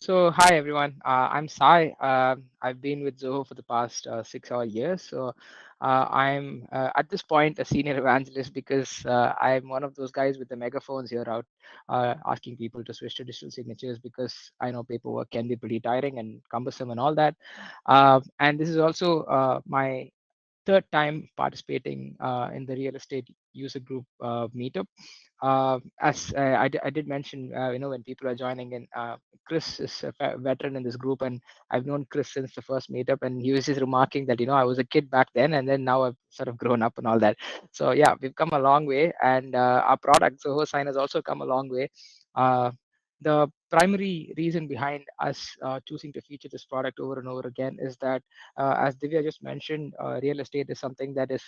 Hi everyone. I'm Sai. I've been with Zoho for the past 6 odd years. I'm at this point a senior evangelist because I'm one of those guys with the megaphones here out asking people to switch to digital signatures because I know paperwork can be pretty tiring and cumbersome and all that. And this is also my third time participating in the real estate user group meetup. As I did mention, when people are joining in, Chris is a veteran in this group, and I've known Chris since the first meetup, and he was just remarking that I was a kid back then, and then now I've sort of grown up and all that. So yeah, we've come a long way, and our product Zoho Sign has also come a long way. Uh, the primary reason behind us choosing to feature this product over and over again is that, as Divya just mentioned, real estate is something that is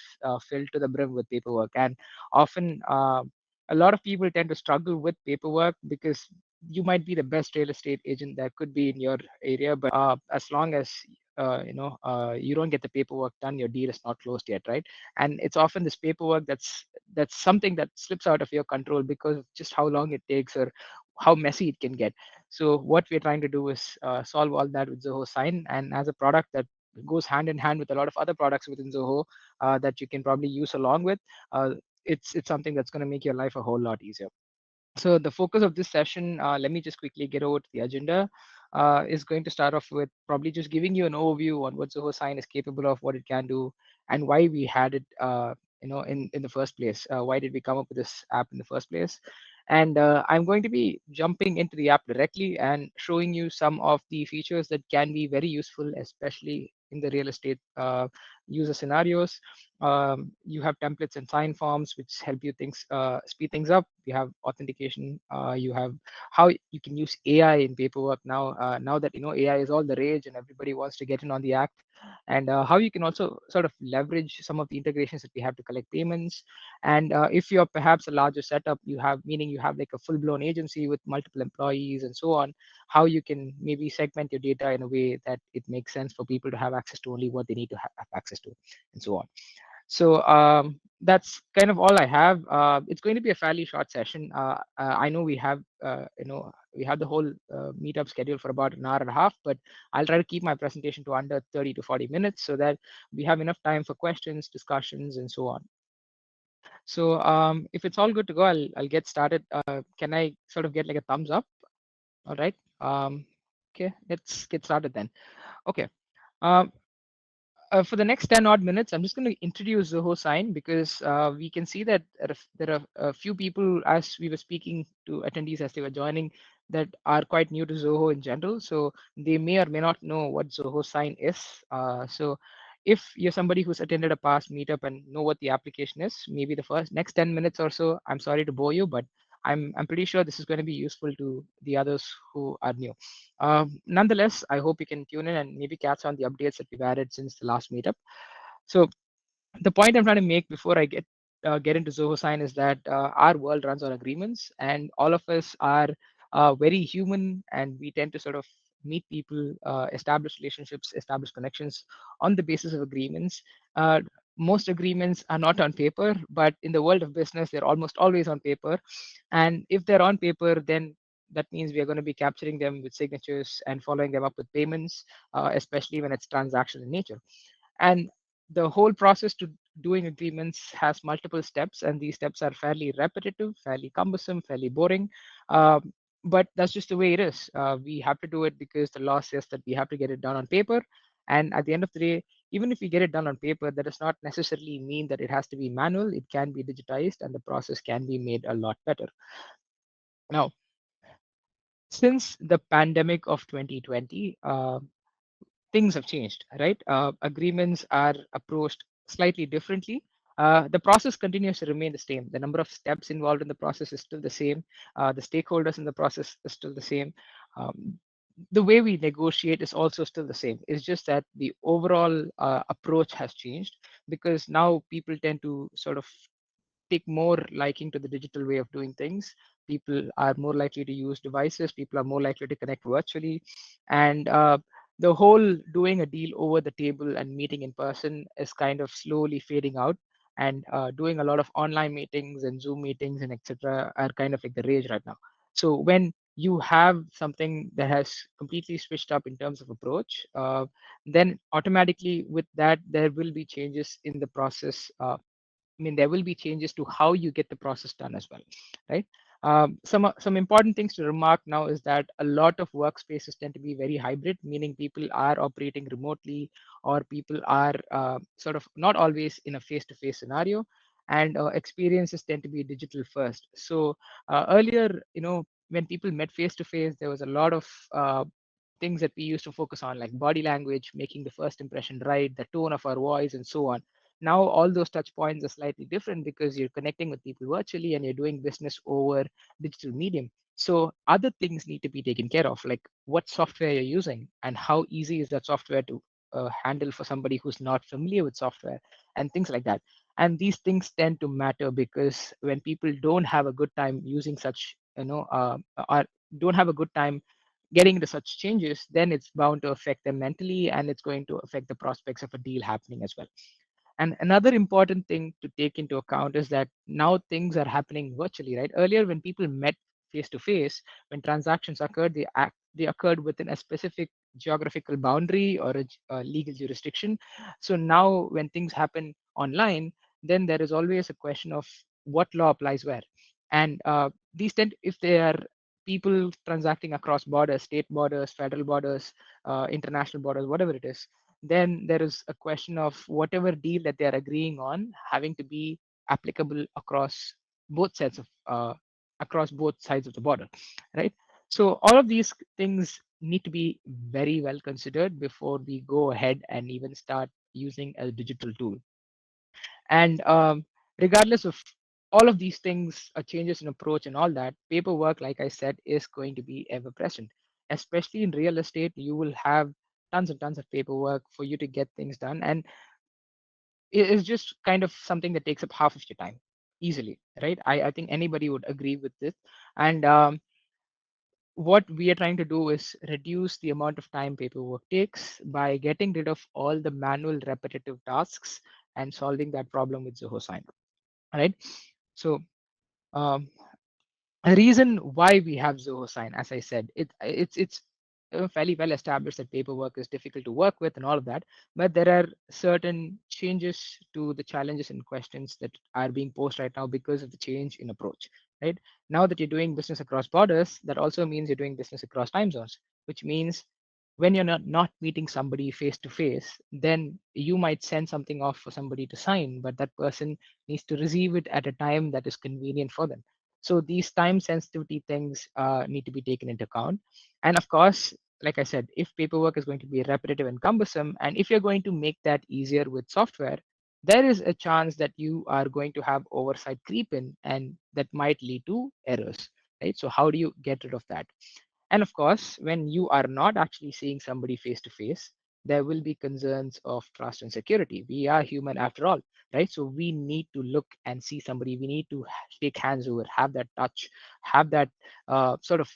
filled to the brim with paperwork, and often a lot of people tend to struggle with paperwork because you might be the best real estate agent that could be in your area, but as long as you don't get the paperwork done, your deal is not closed yet, right? And it's often this paperwork that's something that slips out of your control because of just how long it takes or how messy it can get. So what we're trying to do is solve all that with Zoho Sign, and as a product that goes hand in hand with a lot of other products within Zoho that you can probably use along with. Uh, it's something that's going to make your life a whole lot easier. So the focus of this session, let me just quickly get over to the agenda, is going to start off with probably just giving you an overview on what Zoho Sign is capable of, what it can do, and why we had it, in the first place. Why did we come up with this app in the first place? And I'm going to be jumping into the app directly and showing you some of the features that can be very useful, especially in the real estate user scenarios. You have templates and sign forms which help you things speed things up. You have authentication. You have how you can use AI in paperwork now. Now that AI is all the rage and everybody wants to get in on the act, and how you can also sort of leverage some of the integrations that we have to collect payments. And if you're perhaps a larger setup, meaning you have like a full-blown agency with multiple employees and so on, how you can maybe segment your data in a way that it makes sense for people to have access to only what they need to have access to, and so on. So that's kind of all I have. It's going to be a fairly short session. I know we have the whole meetup scheduled for about an hour and a half, but I'll try to keep my presentation to under 30 to 40 minutes so that we have enough time for questions, discussions, and so on. So if it's all good to go, I'll get started. Can I sort of get like a thumbs up? All right. Okay, let's get started then. Okay. Um, for the next 10 odd minutes, I'm just going to introduce Zoho Sign because we can see that there are a few people, as we were speaking to attendees as they were joining, that are quite new to Zoho in general. So they may or may not know what Zoho Sign is. So if you're somebody who's attended a past meetup and know what the application is, maybe the first next 10 minutes or so, I'm sorry to bore you, but I'm pretty sure this is going to be useful to the others who are new. Nonetheless, I hope you can tune in and maybe catch on the updates that we've added since the last meetup. So the point I'm trying to make before I get into Zoho Sign is that our world runs on agreements, and all of us are very human, and we tend to sort of meet people, establish relationships, establish connections on the basis of agreements. Most agreements are not on paper, but in the world of business, they're almost always on paper. And if they're on paper, then that means we are going to be capturing them with signatures and following them up with payments, especially when it's transactional in nature. And the whole process to doing agreements has multiple steps, and these steps are fairly repetitive, fairly cumbersome, fairly boring. Um, but that's just the way it is. We have to do it because the law says that we have to get it done on paper. And at the end of the day, even if we get it done on paper, that does not necessarily mean that it has to be manual. It can be digitized, and the process can be made a lot better. Now, since the pandemic of 2020, things have changed, right? Agreements are approached slightly differently. The process continues to remain the same. The number of steps involved in the process is still the same. The stakeholders in the process is still the same. Um, the way we negotiate is also still the same. It's just that the overall approach has changed because now people tend to sort of take more liking to the digital way of doing things. People are more likely to use devices. People are more likely to connect virtually, and the whole doing a deal over the table and meeting in person is kind of slowly fading out. And doing a lot of online meetings and Zoom meetings and etc. are kind of like the rage right now. So when you have something that has completely switched up in terms of approach, then automatically with that there will be changes in the process. I mean, there will be changes to how you get the process done as well, right? Some important things to remark now is that a lot of workspaces tend to be very hybrid, meaning people are operating remotely, or people are sort of not always in a face-to-face scenario, and experiences tend to be digital first. So earlier, when people met face-to-face, there was a lot of things that we used to focus on, like body language, making the first impression right, the tone of our voice, and so on. Now all those touch points are slightly different because you're connecting with people virtually and you're doing business over digital medium. So other things need to be taken care of, like what software you're using and how easy is that software to handle for somebody who's not familiar with software, and things like that. And these things tend to matter because when people don't have a good time using such, or don't have a good time getting into such changes, then it's bound to affect them mentally, and it's going to affect the prospects of a deal happening as well. And another important thing to take into account is that now things are happening virtually, right? Earlier, when people met face to face, when transactions occurred, they occurred within a specific geographical boundary or a legal jurisdiction. So now, when things happen online, then there is always a question of what law applies where. And these tend, if they are people transacting across borders, state borders, federal borders, international borders, whatever it is, then there is a question of whatever deal that they are agreeing on having to be applicable both sets of across both sides of the border, right? So all of these things need to be very well considered before we go ahead and even start using a digital tool. And regardless of all of these things, changes in approach and all that, paperwork, like I said, is going to be ever present. Especially in real estate, you will have tons and tons of paperwork for you to get things done. And it is just kind of something that takes up half of your time easily, right? I think anybody would agree with this. And what we are trying to do is reduce the amount of time paperwork takes by getting rid of all the manual repetitive tasks and solving that problem with Zoho Sign, right? So um, a reason why we have Zoho Sign, as I said, it's fairly well established that paperwork is difficult to work with and all of that, but there are certain changes to the challenges and questions that are being posed right now because of the change in approach. Right now that you're doing business across borders, that also means you're doing business across time zones, which means when you're not meeting somebody face to face, then you might send something off for somebody to sign, but that person needs to receive it at a time that is convenient for them. So these time sensitivity things need to be taken into account. And of course, like I said, if paperwork is going to be repetitive and cumbersome, and if you're going to make that easier with software, there is a chance that you are going to have oversight creep in, and that might lead to errors, right? So how do you get rid of that? And of course, when you are not actually seeing somebody face to face, there will be concerns of trust and security. We are human after all, right? So we need to look and see somebody. We need to shake hands over, have that touch, have that sort of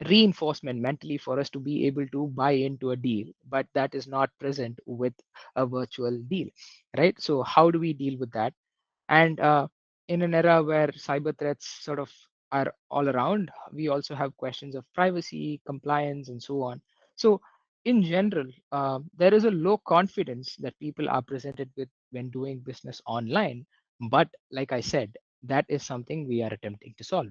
reinforcement mentally for us to be able to buy into a deal, but that is not present with a virtual deal, right? So how do we deal with that? And in an era where cyber threats sort of are all around, we also have questions of privacy, compliance, and so on. So, in general, there is a low confidence that people are presented with when doing business online. But, like I said, that is something we are attempting to solve.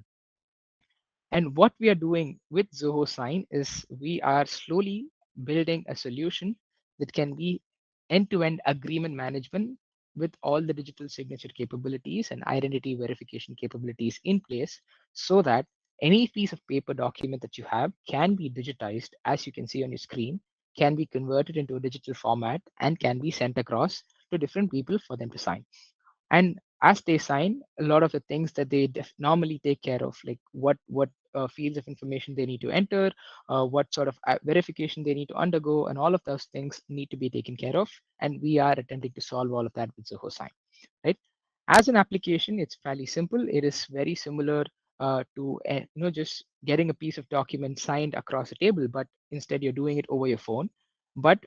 And what we are doing with Zoho Sign is we are slowly building a solution that can be end-to-end agreement management with all the digital signature capabilities and identity verification capabilities in place, so that any piece of paper document that you have can be digitized, as you can see on your screen, can be converted into a digital format, and can be sent across to different people for them to sign. And as they sign, a lot of the things that they normally take care of, like what fields of information they need to enter, what sort of verification they need to undergo, and all of those things need to be taken care of. And we are attempting to solve all of that with Zoho Sign, right? As an application, it's fairly simple. It is very similar to just getting a piece of document signed across a table, but instead you're doing it over your phone. But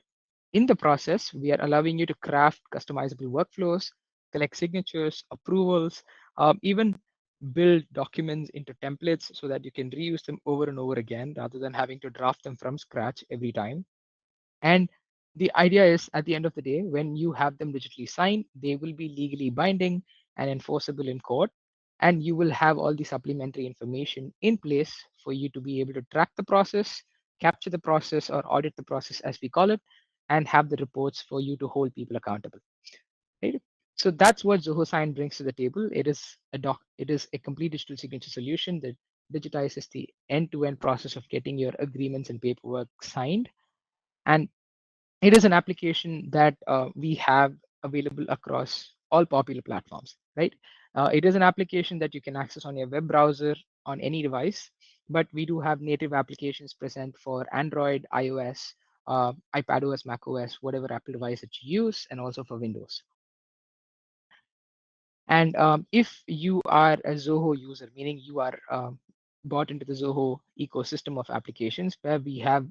in the process, we are allowing you to craft customizable workflows, collect signatures, approvals, even build documents into templates so that you can reuse them over and over again rather than having to draft them from scratch every time. And the idea is at the end of the day, when you have them digitally signed, they will be legally binding and enforceable in court. And you will have all the supplementary information in place for you to be able to track the process, capture the process, or audit the process, as we call it, and have the reports for you to hold people accountable. Right? So that's what Zoho Sign brings to the table. It is a complete digital signature solution that digitizes the end-to-end process of getting your agreements and paperwork signed. And it is an application that we have available across all popular platforms, right? It is an application that you can access on your web browser on any device, but we do have native applications present for Android, iOS, iPadOS, macOS, whatever Apple device that you use, and also for Windows. And if you are a Zoho user, meaning you are bought into the Zoho ecosystem of applications where we have,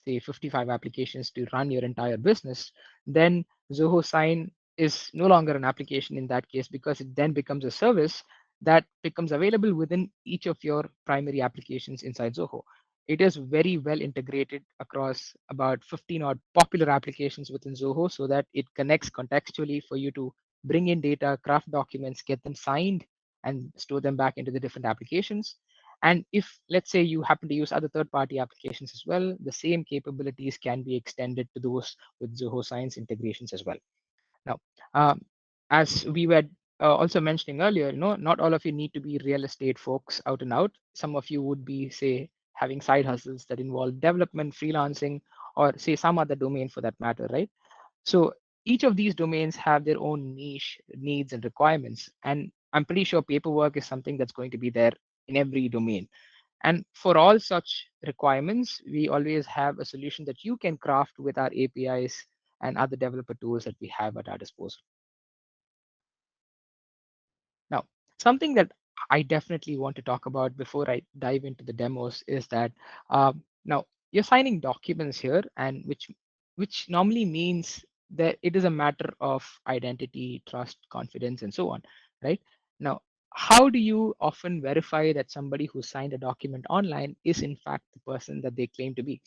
say, 55 applications to run your entire business, then Zoho Sign is no longer an application in that case because it then becomes a service that becomes available within each of your primary applications inside Zoho. It is very well integrated across about 15 odd popular applications within Zoho so that it connects contextually for you to bring in data, craft documents, get them signed, and store them back into the different applications. And if, let's say, you happen to use other third party applications as well, the same capabilities can be extended to those with Zoho Signs integrations as well. Now, um, as we were also mentioning earlier, not all of you need to be real estate folks out and out. Some of you would be, say, having side hustles that involve development, freelancing, or say some other domain for that matter, right? So each of these domains have their own niche needs and requirements. And I'm pretty sure paperwork is something that's going to be there in every domain. And for all such requirements, we always have a solution that you can craft with our APIs and other developer tools that we have at our disposal. Now, something that I definitely want to talk about before I dive into the demos is that now you're signing documents here, and which normally means that it is a matter of identity, trust, confidence, and so on, right? Now, how do you often verify that somebody who signed a document online is in fact the person that they claim to be?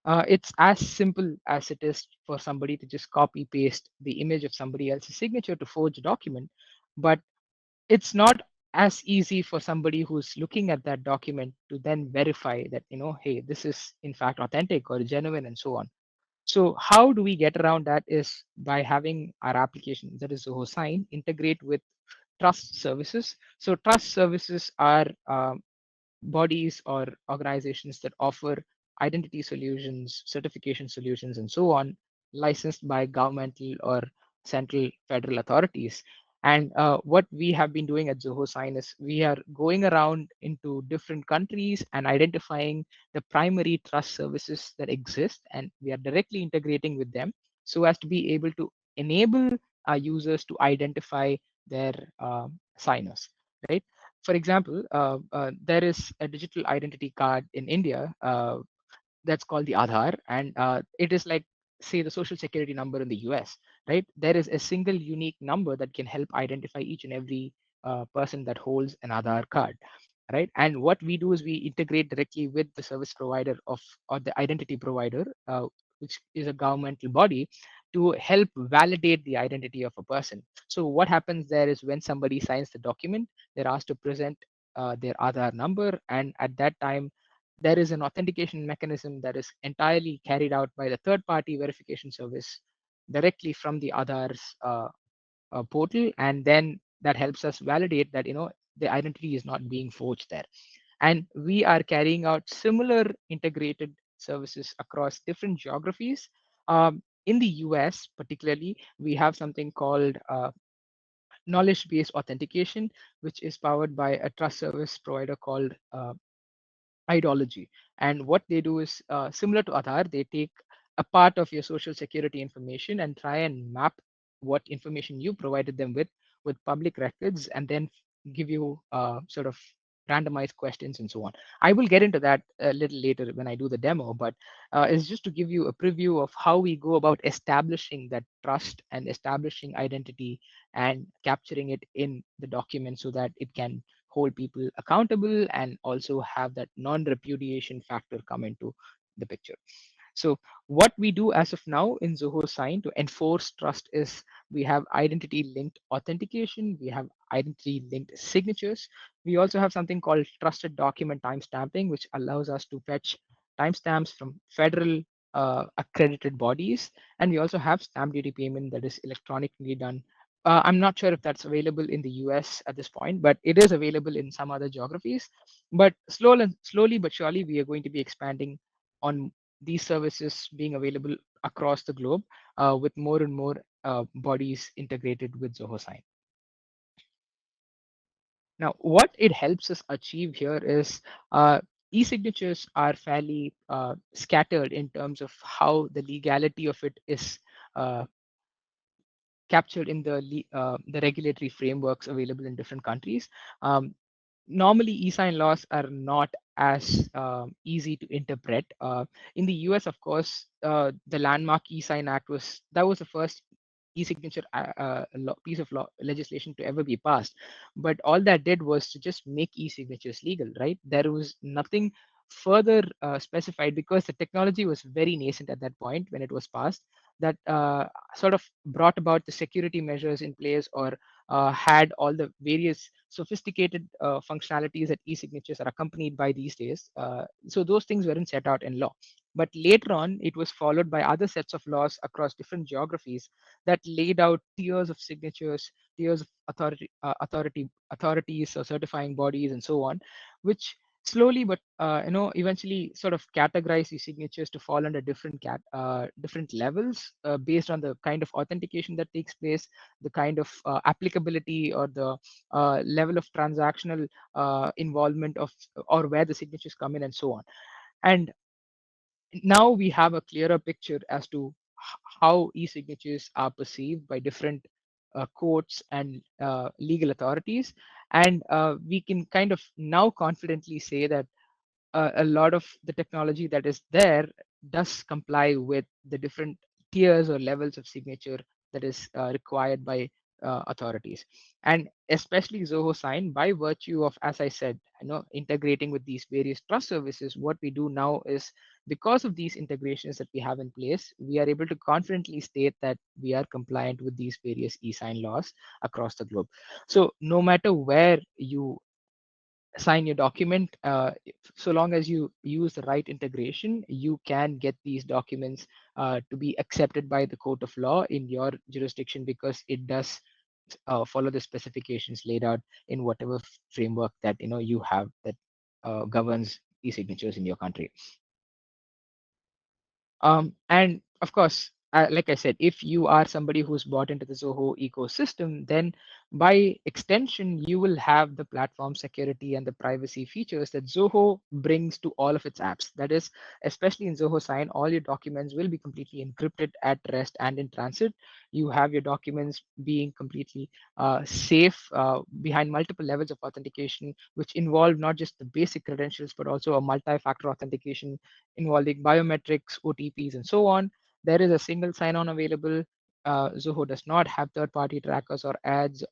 It's as simple as it is for somebody to just copy paste the image of somebody else's signature to forge a document, but it's not as easy for somebody who's looking at that document to then verify that, hey, this is in fact authentic or genuine and so on. So how do we get around that is by having our application, that is Zoho Sign, integrate with trust services. So trust services are bodies or organizations that offer identity solutions, certification solutions, and so on, licensed by governmental or central federal authorities. And what we have been doing at Zoho Sign is we are going around into different countries and identifying the primary trust services that exist, and we are directly integrating with them so as to be able to enable our users to identify their signers, right? For example, there is a digital identity card in India that's called the Aadhaar, and it is like, say, the social security number in the US, right? There is a single unique number that can help identify each and every person that holds an Aadhaar card, right? And what we do is we integrate directly with the service provider of or the identity provider, which is a governmental body, to help validate the identity of a person. So what happens there is when somebody signs the document, they're asked to present their Aadhaar number, and at that time, there is an authentication mechanism that is entirely carried out by the third-party verification service directly from the Aadhaar's portal, and then that helps us validate that the identity is not being forged there. And we are carrying out similar integrated services across different geographies. In the US, particularly, we have something called knowledge-based authentication, which is powered by a trust service provider called ideology. And what they do is similar to Aadhaar, they take a part of your social security information and try and map what information you provided them with public records, and then give you sort of randomized questions and so on. I will get into that a little later when I do the demo, but it's just to give you a preview of how we go about establishing that trust and establishing identity and capturing it in the document so that it can hold people accountable and also have that non-repudiation factor come into the picture. So what we do as of now in Zoho Sign to enforce trust is we have identity linked authentication, we have identity linked signatures. We also have something called trusted document timestamping, which allows us to fetch timestamps from federal accredited bodies. And we also have stamp duty payment that is electronically done. I'm not sure if that's available in the US at this point, but it is available in some other geographies. But slowly but surely, we are going to be expanding on these services being available across the globe with more and more bodies integrated with Zoho Sign. Now, what it helps us achieve here is e-signatures are fairly scattered in terms of how the legality of it is uh, captured in the regulatory frameworks available in different countries. Normally, e-sign laws are not as easy to interpret. In the US, of course, the landmark e-sign act was the first e-signature piece of law legislation to ever be passed. But all that did was to just make e-signatures legal, right? There was nothing further specified because the technology was very nascent at that point when it was passed. That sort of brought about the security measures in place or had all the various sophisticated functionalities that e-signatures are accompanied by these days. So those things weren't set out in law. But later on, it was followed by other sets of laws across different geographies that laid out tiers of signatures, tiers of authorities or certifying bodies, and so on, which slowly but eventually sort of categorize these signatures to fall under different levels based on the kind of authentication that takes place, the kind of applicability or the level of transactional involvement of or where the signatures come in and so on. And now we have a clearer picture as to how e-signatures are perceived by different courts and legal authorities, and we can kind of now confidently say that a lot of the technology that is there does comply with the different tiers or levels of signature that is required by authorities. And especially Zoho Sign, by virtue of, as I said, integrating with these various trust services, what we do now is because of these integrations that we have in place, we are able to confidently state that we are compliant with these various e-sign laws across the globe. So no matter where you sign your document, so long as you use the right integration, you can get these documents to be accepted by the court of law in your jurisdiction because it does follow the specifications laid out in whatever framework that you have that governs e-signatures in your country. And of course, like I said, if you are somebody who's bought into the Zoho ecosystem, then by extension, you will have the platform security and the privacy features that Zoho brings to all of its apps. That is, especially in Zoho Sign, all your documents will be completely encrypted at rest and in transit. You have your documents being completely safe behind multiple levels of authentication, which involve not just the basic credentials, but also a multi-factor authentication involving biometrics, OTPs, and so on. There is a single sign-on available. Zoho does not have third-party trackers or ads,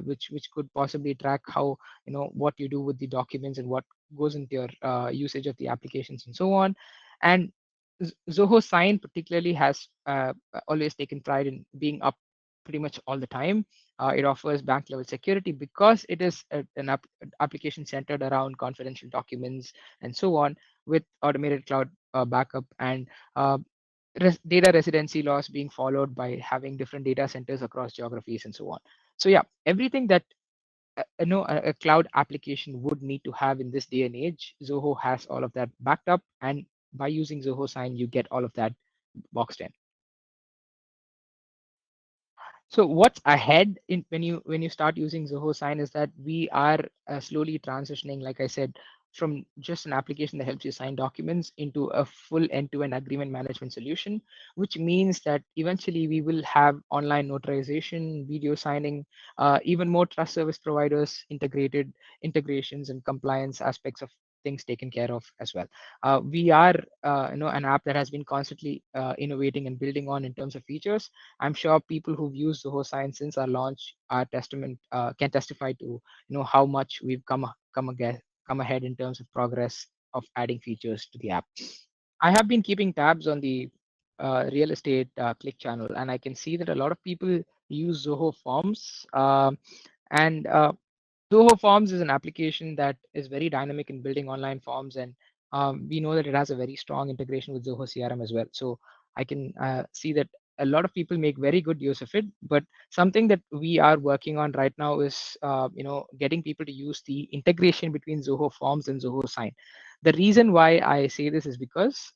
which could possibly track how what you do with the documents and what goes into your usage of the applications and so on. And Zoho Sign particularly has always taken pride in being up pretty much all the time. It offers bank level security because it is an application centered around confidential documents and so on, with automated cloud backup and data residency laws being followed by having different data centers across geographies and so on. So yeah, everything that a cloud application would need to have in this day and age, Zoho has all of that backed up, and by using Zoho Sign, you get all of that boxed in. So what's ahead in when you start using Zoho Sign is that we are slowly transitioning, like I said, from just an application that helps you sign documents into a full end-to-end agreement management solution, which means that eventually we will have online notarization, video signing, even more trust service providers integrations and compliance aspects of things taken care of as well. We are an app that has been constantly innovating and building on in terms of features. I'm sure people who've used Zoho Sign since our launch are testament can testify to how much we've come ahead in terms of progress of adding features to the app. I have been keeping tabs on the real estate click channel, and I can see that a lot of people use Zoho Forms. And Zoho Forms is an application that is very dynamic in building online forms, and we know that it has a very strong integration with Zoho CRM as well. So I can see that a lot of people make very good use of it. But something that we are working on right now is, getting people to use the integration between Zoho Forms and Zoho Sign. The reason why I say this is because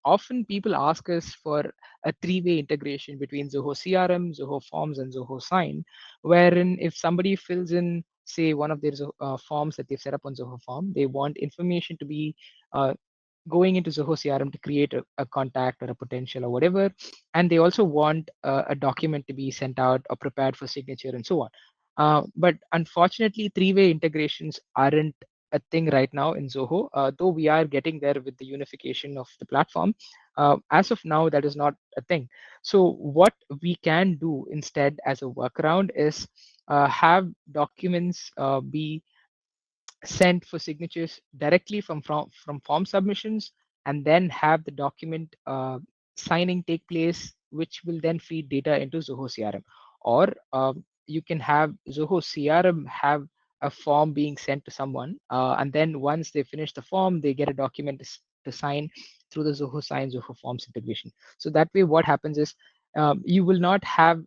often people ask us for a three-way integration between Zoho CRM, Zoho Forms, and Zoho Sign, wherein if somebody fills in, say, one of their forms that they've set up on Zoho Form, they want information to be uh, going into Zoho CRM to create a contact or a potential or whatever, and they also want a document to be sent out or prepared for signature and so on. But unfortunately, three-way integrations aren't a thing right now in Zoho, though we are getting there with the unification of the platform. As of now, that is not a thing. So what we can do instead as a workaround is have documents be sent for signatures directly from form submissions, and then have the document signing take place, which will then feed data into Zoho CRM. Or you can have Zoho CRM have a form being sent to someone, and then once they finish the form, they get a document to sign through the Zoho Sign Zoho Forms integration. So that way, what happens is you will not have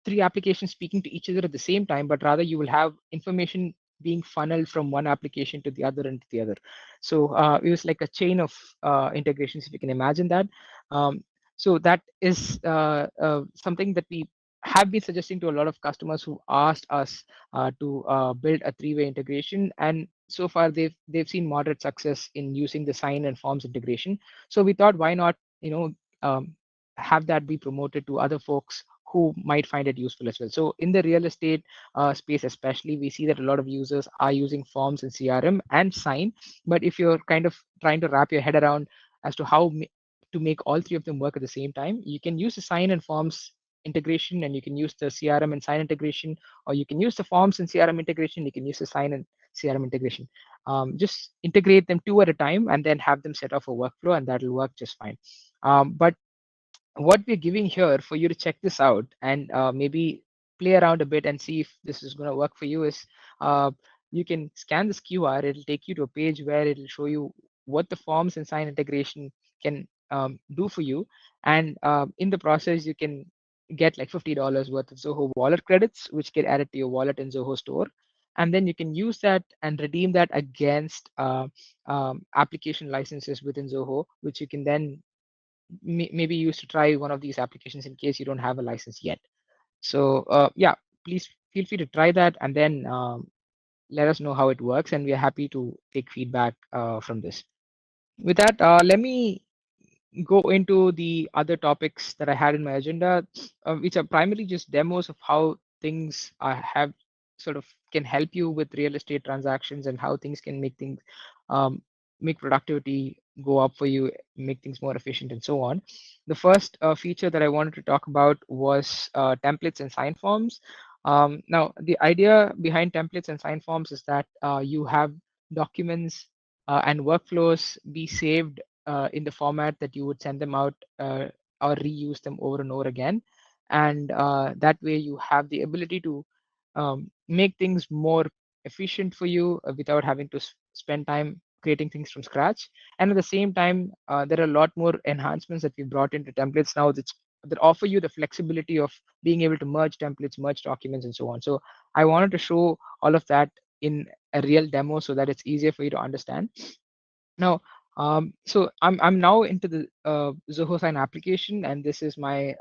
three applications speaking to each other at the same time, but rather you will have information being funneled from one application to the other and to the other. So it was like a chain of integrations, if you can imagine that. Um, so that is something that we have been suggesting to a lot of customers who asked us to build a three-way integration, and so far they've seen moderate success in using the sign and forms integration. So we thought, why not, um, have that be promoted to other folks who might find it useful as well. So in the real estate space, especially, we see that a lot of users are using forms and CRM and Sign. But if you're kind of trying to wrap your head around as to how to make all three of them work at the same time, you can use the Sign and Forms integration, and you can use the CRM and Sign integration, or you can use the Forms and CRM integration. You can use the Sign and CRM integration. Just integrate them two at a time, and then have them set off a workflow, and that'll work just fine. But what we're giving here for you to check this out and maybe play around a bit and see if this is going to work for you is uh, you can scan this QR. It'll take you to a page where it'll show you what the forms and sign integration can do for you. And in the process, you can get like $50 worth of Zoho wallet credits, which get added to your wallet in Zoho Store. And then you can use that and redeem that against application licenses within Zoho, which you can then maybe use to try one of these applications in case you don't have a license yet. So yeah, please feel free to try that, and then let us know how it works, and we are happy to take feedback from this. With that, let me go into the other topics that I had in my agenda, which are primarily just demos of how things have sort of can help you with real estate transactions, and how things can make things um, make productivity go up for you, make things more efficient, and so on. The first feature that I wanted to talk about was templates and sign forms. Now, the idea behind templates and sign forms is that you have documents and workflows be saved in the format that you would send them out, or reuse them over and over again. And that way you have the ability to make things more efficient for you without having to spend time creating things from scratch. And at the same time, there are a lot more enhancements that we brought into templates now that offer you the flexibility of being able to merge templates, merge documents, and so on. So I wanted to show all of that in a real demo so that it's easier for you to understand. Now, so I'm now into the Zoho Sign application, and this is my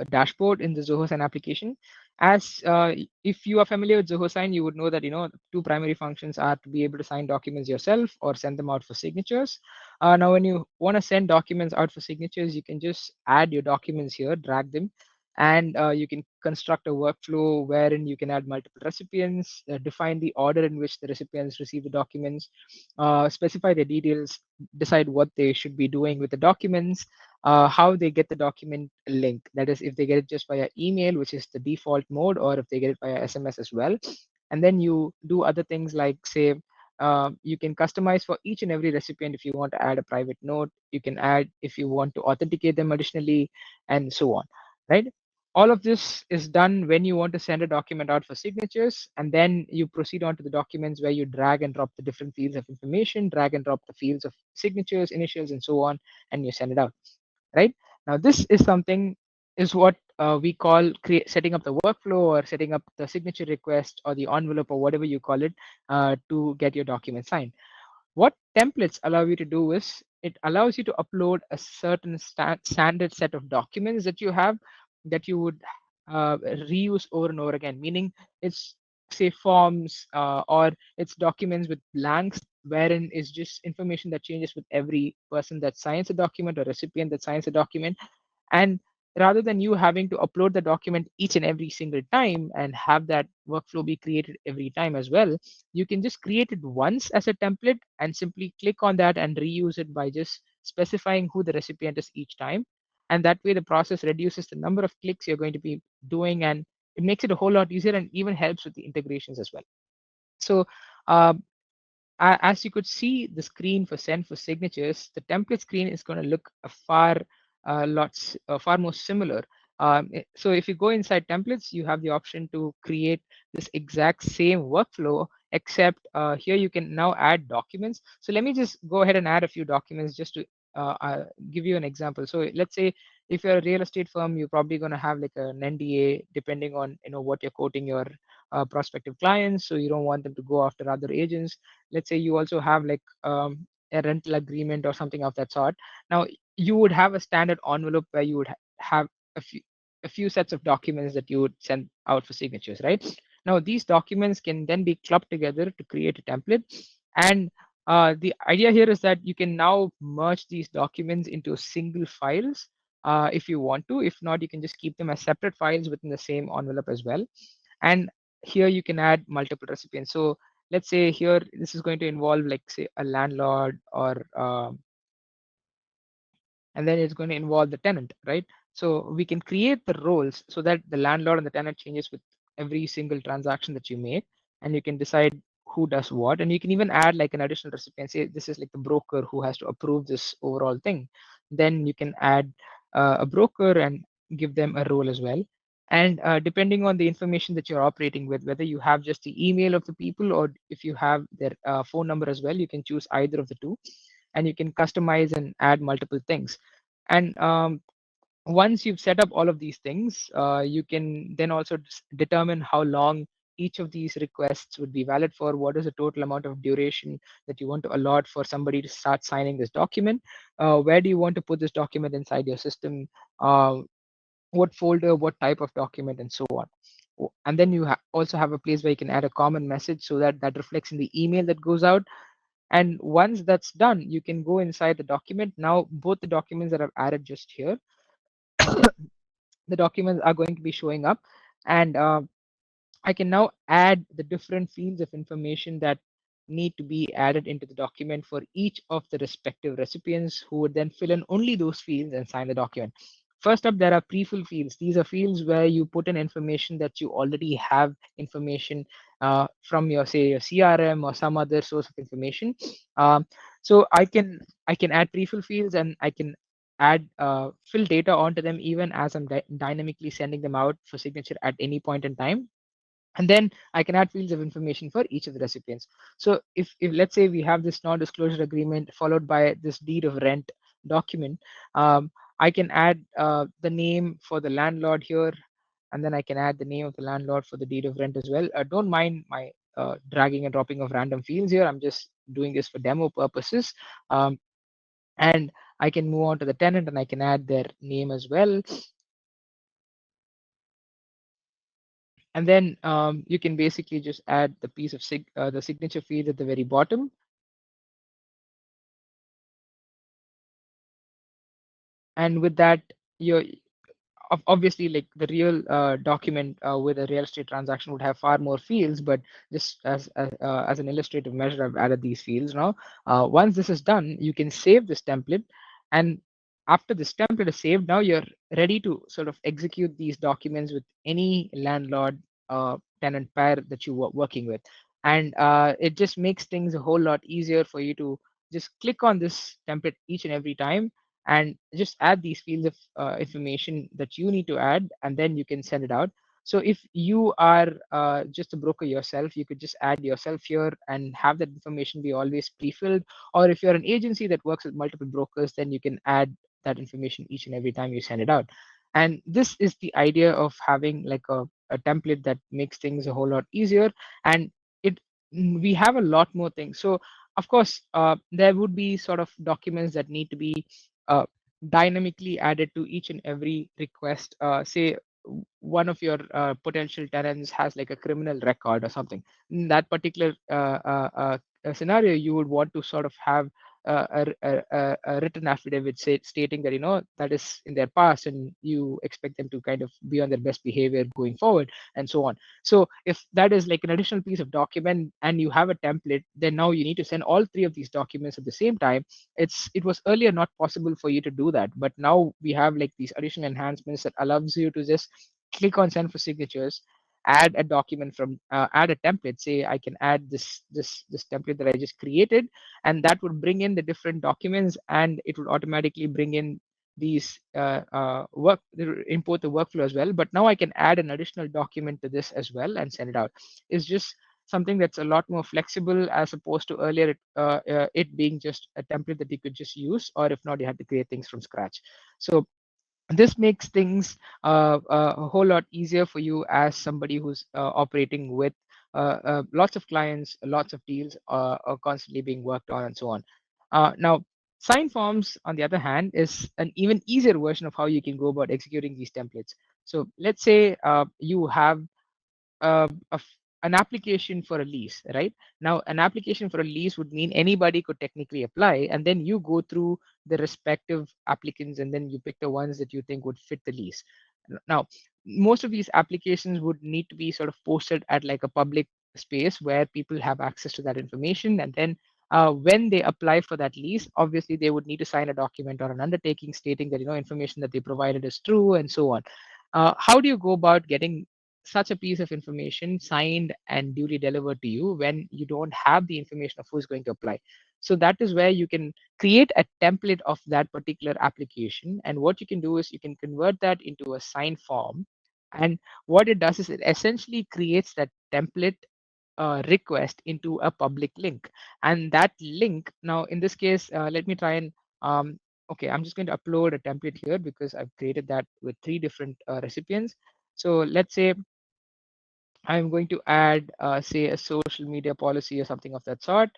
dashboard in the Zoho Sign application. As if you are familiar with Zoho Sign, you would know that two primary functions are to be able to sign documents yourself or send them out for signatures. Now, when you want to send documents out for signatures, you can just add your documents here, drag them, And you can construct a workflow wherein you can add multiple recipients, define the order in which the recipients receive the documents, specify the details, decide what they should be doing with the documents, how they get the document link. That is, if they get it just via email, which is the default mode, or if they get it via SMS as well. And then you do other things like, say, you can customize for each and every recipient. If you want to add a private note, you can add if you want to authenticate them additionally, and so on, right? All of this is done when you want to send a document out for signatures, and then you proceed on to the documents where you drag and drop the different fields of information, drag and drop the fields of signatures, initials, and so on, and you send it out, right? Now, this is something is what we call setting up the workflow, or setting up the signature request, or the envelope, or whatever you call it, to get your document signed. What templates allow you to do is it allows you to upload a certain standard set of documents that you have, that you would reuse over and over again, meaning it's, say, forms, or it's documents with blanks, wherein is just information that changes with every person that signs a document, or recipient that signs a document. And rather than you having to upload the document each and every single time and have that workflow be created every time as well, you can just create it once as a template and simply click on that and reuse it by just specifying who the recipient is each time. And that way the process reduces the number of clicks you're going to be doing, and it makes it a whole lot easier, and even helps with the integrations as well. So uh, as you could see, the screen for send for signatures, the template screen is going to look a far more similar. So if you go inside templates, you have the option to create this exact same workflow, except here you can now add documents. So let me just go ahead and add a few documents just to give you an example. So let's say if you're a real estate firm, you're probably going to have like an NDA, depending on what you're quoting your prospective clients. So you don't want them to go after other agents. Let's say you also have like a rental agreement or something of that sort. Now you would have a standard envelope where you would have a few sets of documents that you would send out for signatures, right? Now these documents can then be clubbed together to create a template. And the idea here is that you can now merge these documents into single files, if you want to. If not, you can just keep them as separate files within the same envelope as well. And here you can add multiple recipients. So let's say here this is going to involve, like, say, a landlord, or and then it's going to involve the tenant, right? So we can create the roles so that the landlord and the tenant changes with every single transaction that you make, and you can decide who does what. And you can even add like an additional recipient. Say this is like the broker who has to approve this overall thing. Then you can add a broker and give them a role as well. And depending on the information that you're operating with, whether you have just the email of the people, or if you have their phone number as well, you can choose either of the two, and you can customize and add multiple things. And once you've set up all of these things, you can then also determine how long each of these requests would be valid for. What is the total amount of duration that you want to allot for somebody to start signing this document? Where do you want to put this document inside your system? What folder, what type of document, and so on. And then you also have a place where you can add a common message, so that that reflects in the email that goes out. And once that's done, you can go inside the document. Now, both the documents that I've added just here, the documents are going to be showing up. And I can now add the different fields of information that need to be added into the document for each of the respective recipients, who would then fill in only those fields and sign the document. First up, there are pre-fill fields. These are fields where you put in information that you already have information from your, say, your CRM or some other source of information. So I can add pre-fill fields, and I can add fill data onto them even as I'm dynamically sending them out for signature at any point in time. And then I can add fields of information for each of the recipients. So if let's say we have this non-disclosure agreement followed by this deed of rent document, I can add the name for the landlord here, and then I can add the name of the landlord for the deed of rent as well. Don't mind my dragging and dropping of random fields here. I'm just doing this for demo purposes. Um, and I can move on to the tenant, and I can add their name as well. And then you can basically just add the piece of the signature field at the very bottom. And with that, you're obviously, like the real document with a real estate transaction would have far more fields, but just as an illustrative measure, I've added these fields now. Once this is done, you can save this template, and after this template is saved, now you're ready to sort of execute these documents with any landlord tenant pair that you were working with. And it just makes things a whole lot easier for you to just click on this template each and every time and just add these fields of information that you need to add, and then you can send it out. So if you are just a broker yourself, you could just add yourself here and have that information be always pre-filled. Or if you're an agency that works with multiple brokers, then you can add that information each and every time you send it out. And this is the idea of having like a template that makes things a whole lot easier. And it we have a lot more things. So of course, there would be sort of documents that need to be uh, dynamically added to each and every request. Say one of your potential tenants has like a criminal record or something. In that particular scenario, you would want to sort of have a written affidavit stating that that is in their past, and you expect them to kind of be on their best behavior going forward, and so on. So if that is like an additional piece of document and you have a template, then now you need to send all three of these documents at the same time. It was earlier not possible for you to do that, but now we have like these additional enhancements that allows you to just click on send for signatures, add a document from add a template. Say I can add this template that I just created, and that would bring in the different documents, and it would automatically bring in these import the workflow as well. But now I can add an additional document to this as well and send it out. It's just something that's a lot more flexible as opposed to earlier it being just a template that you could just use, or if not, you had to create things from scratch. So this makes things a whole lot easier for you as somebody who's operating with lots of clients, lots of deals are constantly being worked on, and so on. Now, sign forms, on the other hand, is an even easier version of how you can go about executing these templates. So let's say you have uh, a f- an application for a lease, right? Now, an application for a lease would mean anybody could technically apply, and then you go through the respective applicants and then you pick the ones that you think would fit the lease. Now, most of these applications would need to be sort of posted at like a public space where people have access to that information. And then when they apply for that lease, obviously they would need to sign a document or an undertaking stating that information that they provided is true, and so on. How do you go about getting such a piece of information signed and duly delivered to you when you don't have the information of who's going to apply? So that is where you can create a template of that particular application. And what you can do is you can convert that into a sign form. And what it does is it essentially creates that template request into a public link. And that link, now in this case, let me try and okay, I'm just going to upload a template here because I've created that with three different recipients. So let's say I'm going to add, say, a social media policy or something of that sort.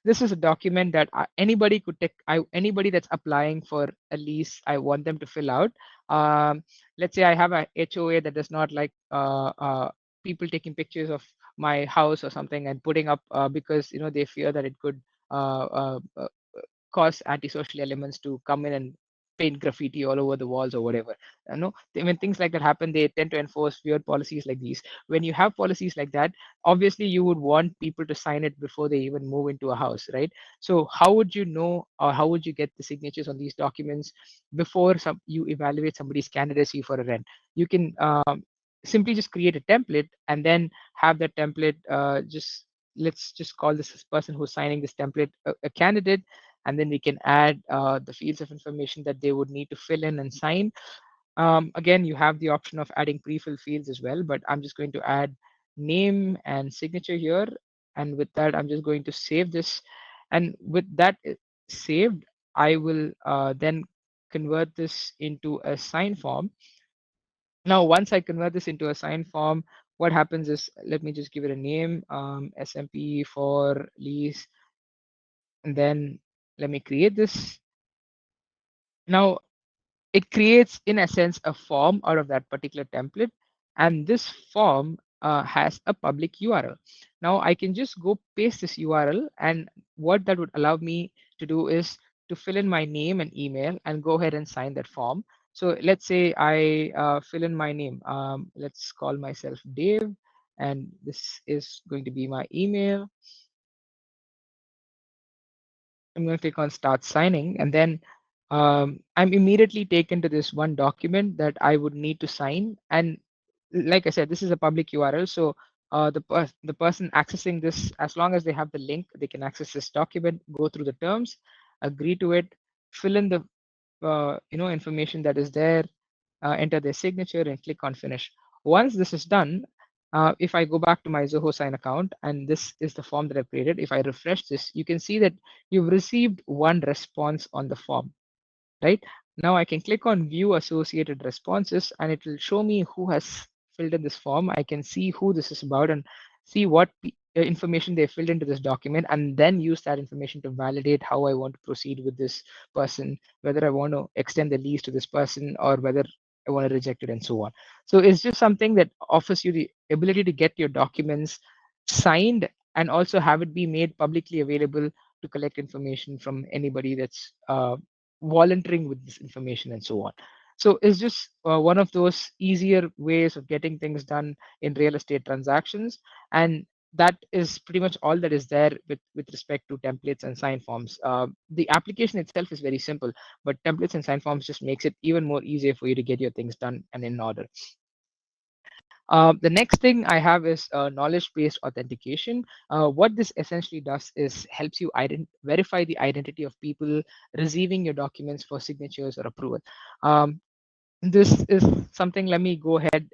This is a document that anybody could take. Anybody that's applying for a lease, I want them to fill out. Um, let's say I have a HOA that does not like people taking pictures of my house or something and putting up because they fear that it could uh, uh, uh, cause antisocial elements to come in and paint graffiti all over the walls or whatever. When things like that happen, they tend to enforce weird policies like these. When you have policies like that, obviously you would want people to sign it before they even move into a house, right? So how would you know, or how would you get the signatures on these documents before you evaluate somebody's candidacy for a rent? You can simply just create a template and then have that template just let's just call this person who's signing this template a candidate, and then we can add the fields of information that they would need to fill in and sign. Again, you have the option of adding pre-fill fields as well, but I'm just going to add name and signature here. And with that, I'm just going to save this. And with that saved, I will then convert this into a sign form. Now, once I convert this into a sign form, what happens is, let me just give it a name, SMP for lease, and then let me create this. Now, it creates, in essence, a form out of that particular template. And this form has a public URL. Now, I can just go paste this URL. And what that would allow me to do is to fill in my name and email and go ahead and sign that form. So let's say I fill in my name. Let's call myself Dave, and this is going to be my email. I'm going to click on start signing, and then I'm immediately taken to this one document that I would need to sign. And like I said, this is a public URL, so the person accessing this, as long as they have the link, they can access this document, go through the terms, agree to it, fill in the information that is there, enter their signature, and click on finish. Once this is done, if I go back to my Zoho Sign account, and this is the form that I've created, if I refresh this, you can see that you've received one response on the form, right? Now I can click on view associated responses, and it will show me who has filled in this form. I can see who this is about and see what information they filled into this document, and then use that information to validate how I want to proceed with this person, whether I want to extend the lease to this person or whether I want to reject it, and so on. So it's just something that offers you the ability to get your documents signed and also have it be made publicly available to collect information from anybody that's volunteering with this information, and so on. So it's just one of those easier ways of getting things done in real estate transactions. And that is pretty much all that is there with respect to templates and sign forms. The application itself is very simple, but templates and sign forms just makes it even more easier for you to get your things done and in order. The next thing I have is knowledge-based authentication. What this essentially does is helps you verify the identity of people receiving your documents for signatures or approval. This is something, let me go ahead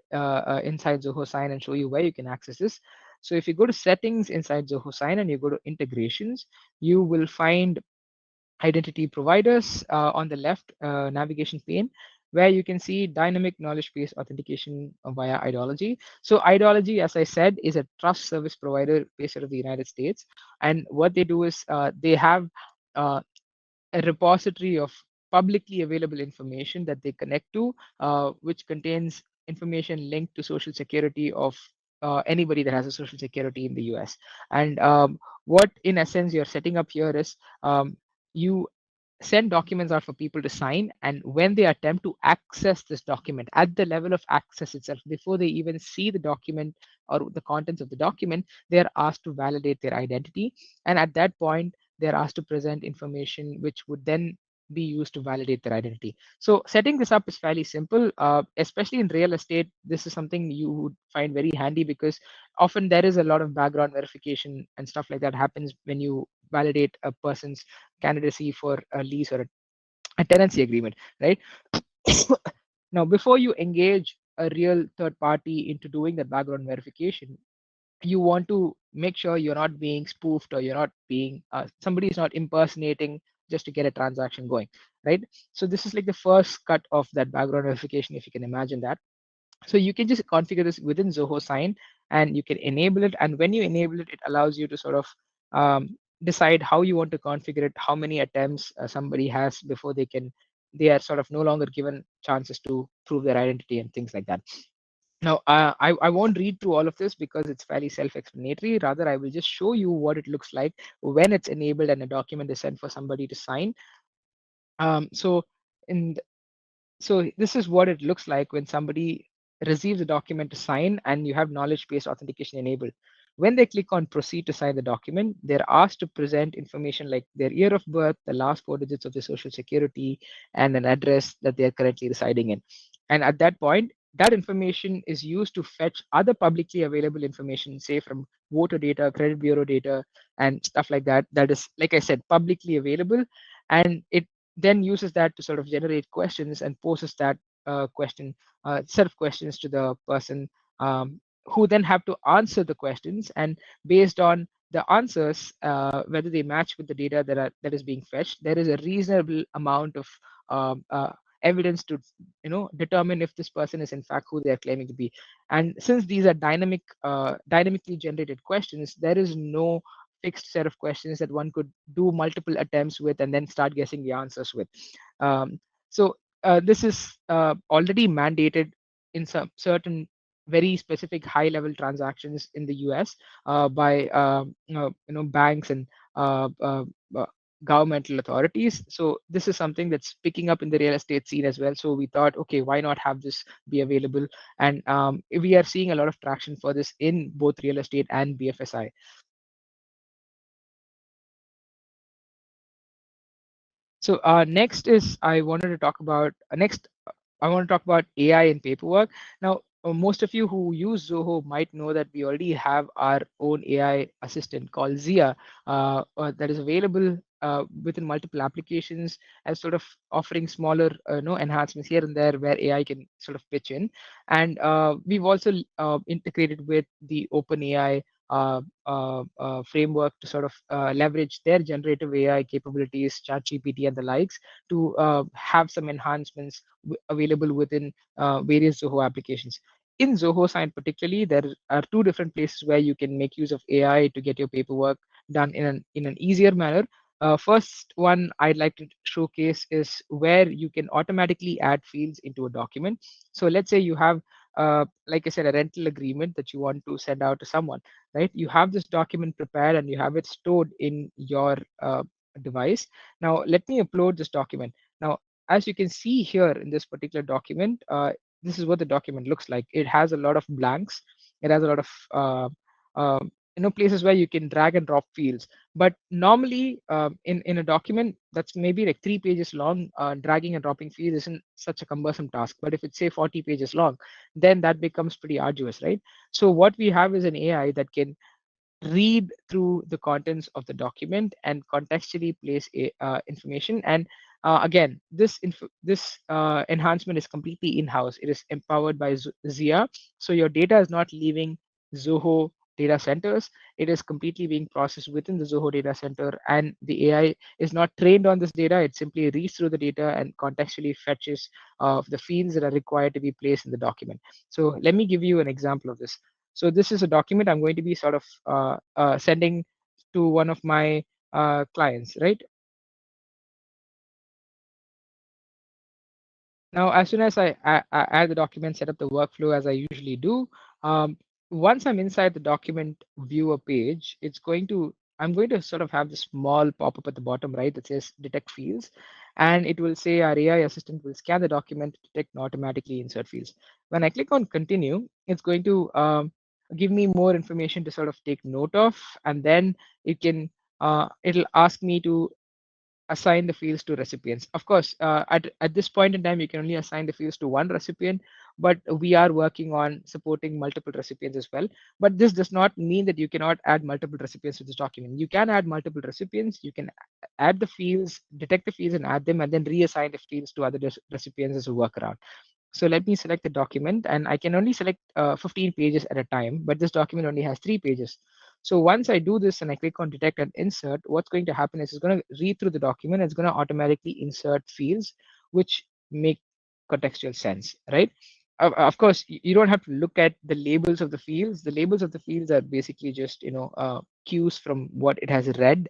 inside Zoho Sign and show you where you can access this. So if you go to settings inside Zoho Sign and you go to integrations, you will find identity providers on the left navigation pane, where you can see dynamic knowledge-based authentication via Ideology. So Ideology, as I said, is a trust service provider based out of the United States. And what they do is they have uh, a repository of publicly available information that they connect to, which contains information linked to social security of anybody that has a social security in the US. And what, in essence, you're setting up here is you send documents out for people to sign, and when they attempt to access this document at the level of access itself, before they even see the document or the contents of the document, they're asked to validate their identity. And at that point, they're asked to present information which would then be used to validate their identity. So setting this up is fairly simple, especially in real estate. This is something you would find very handy because often there is a lot of background verification and stuff like that happens when you validate a person's candidacy for a lease or a tenancy agreement, right? Now, before you engage a real third party into doing that background verification, you want to make sure you're not being spoofed or you're not being somebody is not impersonating just to get a transaction going, right? So this is like the first cut of that background verification, if you can imagine that. So you can just configure this within Zoho Sign, and you can enable it. And when you enable it, it allows you to sort of decide how you want to configure it, how many attempts somebody has before they are sort of no longer given chances to prove their identity and things like that. Now, I won't read through all of this because it's fairly self-explanatory. Rather, I will just show you what it looks like when it's enabled and a document is sent for somebody to sign. So in so this is what it looks like when somebody receives a document to sign and you have knowledge-based authentication enabled. When they click on proceed to sign the document, they're asked to present information like their year of birth, the last four digits of their social security, and an address that they're currently residing in. And at that point, that information is used to fetch other publicly available information, say from voter data, credit bureau data, and stuff like that. That is, like I said, publicly available. And it then uses that to sort of generate questions and poses that set of questions to the person, who then have to answer the questions. And based on the answers, whether they match with the data that is being fetched, there is a reasonable amount of um, uh, evidence to determine if this person is in fact who they are claiming to be. And since these are dynamically generated questions, there is no fixed set of questions that one could do multiple attempts with and then start guessing the answers with. So this is already mandated in some certain very specific high level transactions in the US by banks and uh, uh, uh, governmental authorities. So this is something that's picking up in the real estate scene as well. So we thought, okay, why not have this be available? And we are seeing a lot of traction for this in both real estate and BFSI. So next is I wanted to talk about next. I want to talk about AI and paperwork. Now, most of you who use Zoho might know that we already have our own AI assistant called Zia that is available within multiple applications as sort of offering smaller enhancements here and there where AI can sort of pitch in. And we've also integrated with the OpenAI framework to sort of leverage their generative AI capabilities, ChatGPT and the likes, to have some enhancements available within various Zoho applications. In Zoho Sign particularly, there are two different places where you can make use of AI to get your paperwork done in an easier manner. First one I'd like to showcase is where you can automatically add fields into a document. So let's say you have, like I said, a rental agreement that you want to send out to someone, right? You have this document prepared and you have it stored in your device. Now, let me upload this document. Now, as you can see here in this particular document, this is what the document looks like. It has a lot of blanks. It has a lot of places where you can drag and drop fields. But normally, in a document that's maybe like 3 pages long, dragging and dropping fields isn't such a cumbersome task. But if it's say 40 pages long, then that becomes pretty arduous, right? So what we have is an AI that can read through the contents of the document and contextually place information. And again, this enhancement is completely in-house. It is empowered by Zia, so your data is not leaving Zoho data centers. It is completely being processed within the Zoho data center, and the AI is not trained on this data. It simply reads through the data and contextually fetches the fields that are required to be placed in the document. So let me give you an example of this. So this is a document I'm going to be sort of sending to one of my clients, right? Now, as soon as I add the document, set up the workflow as I usually do, um, once I'm inside the document viewer page, I'm going to sort of have this small pop-up at the bottom right that says detect fields, and it will say our AI assistant will scan the document to detect and automatically insert fields. When I click on continue, it's going to give me more information to sort of take note of, and then it'll ask me to assign the fields to recipients. Of course, at this point in time, you can only assign the fields to one recipient, but we are working on supporting multiple recipients as well. But this does not mean that you cannot add multiple recipients to this document. You can add multiple recipients, you can add the fields, detect the fields and add them, and then reassign the fields to other recipients as a workaround. So let me select the document, and I can only select 15 pages at a time, but this document only has 3 pages. So once I do this and I click on detect and insert, what's going to happen is it's going to read through the document. It's going to automatically insert fields which make contextual sense, right? Of course, you don't have to look at the labels of the fields. The labels of the fields are basically just cues from what it has read,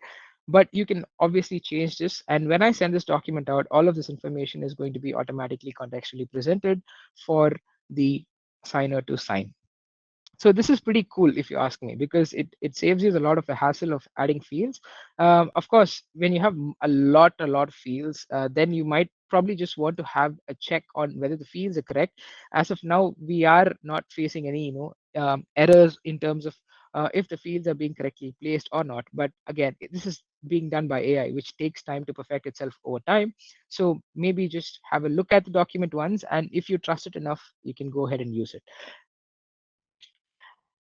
but you can obviously change this. And when I send this document out, all of this information is going to be automatically contextually presented for the signer to sign. So this is pretty cool if you ask me, because it saves you a lot of the hassle of adding fields. Of course, when you have a lot of fields, then you might probably just want to have a check on whether the fields are correct. As of now, we are not facing any errors in terms of if the fields are being correctly placed or not. But again, this is being done by AI, which takes time to perfect itself over time. So maybe just have a look at the document once, and if you trust it enough, you can go ahead and use it.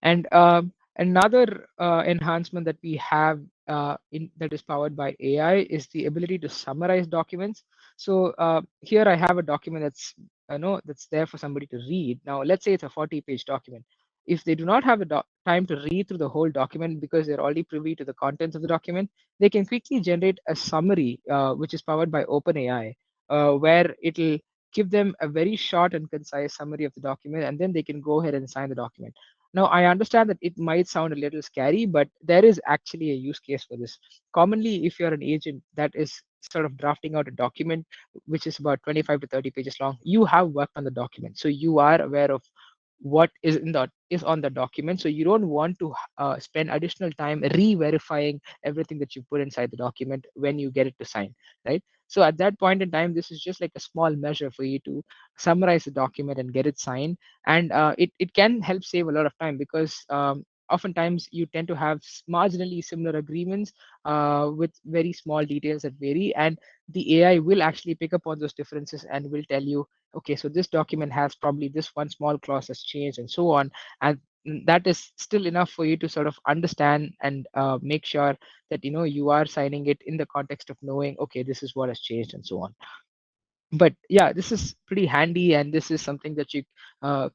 And another enhancement that we have that is powered by AI is the ability to summarize documents. So here I have a document that's there for somebody to read. Now let's say it's a 40-page document. If they do not have the time to read through the whole document because they're already privy to the contents of the document, they can quickly generate a summary which is powered by OpenAI, where it'll give them a very short and concise summary of the document, and then they can go ahead and sign the document. Now, I understand that it might sound a little scary, but there is actually a use case for this. Commonly, if you're an agent that is sort of drafting out a document which is about 25 to 30 pages long, you have worked on the document. So you are aware of what is on the document. So you don't want to spend additional time re-verifying everything that you put inside the document when you get it to sign, right? So at that point in time, this is just like a small measure for you to summarize the document and get it signed. And it can help save a lot of time, because oftentimes you tend to have marginally similar agreements with very small details that vary, and the AI will actually pick up on those differences and will tell you, okay, so this document has probably this one small clause has changed and so on. And that is still enough for you to sort of understand and make sure that you are signing it in the context of knowing, okay, this is what has changed and so on. But yeah, this is pretty handy, and this is something that you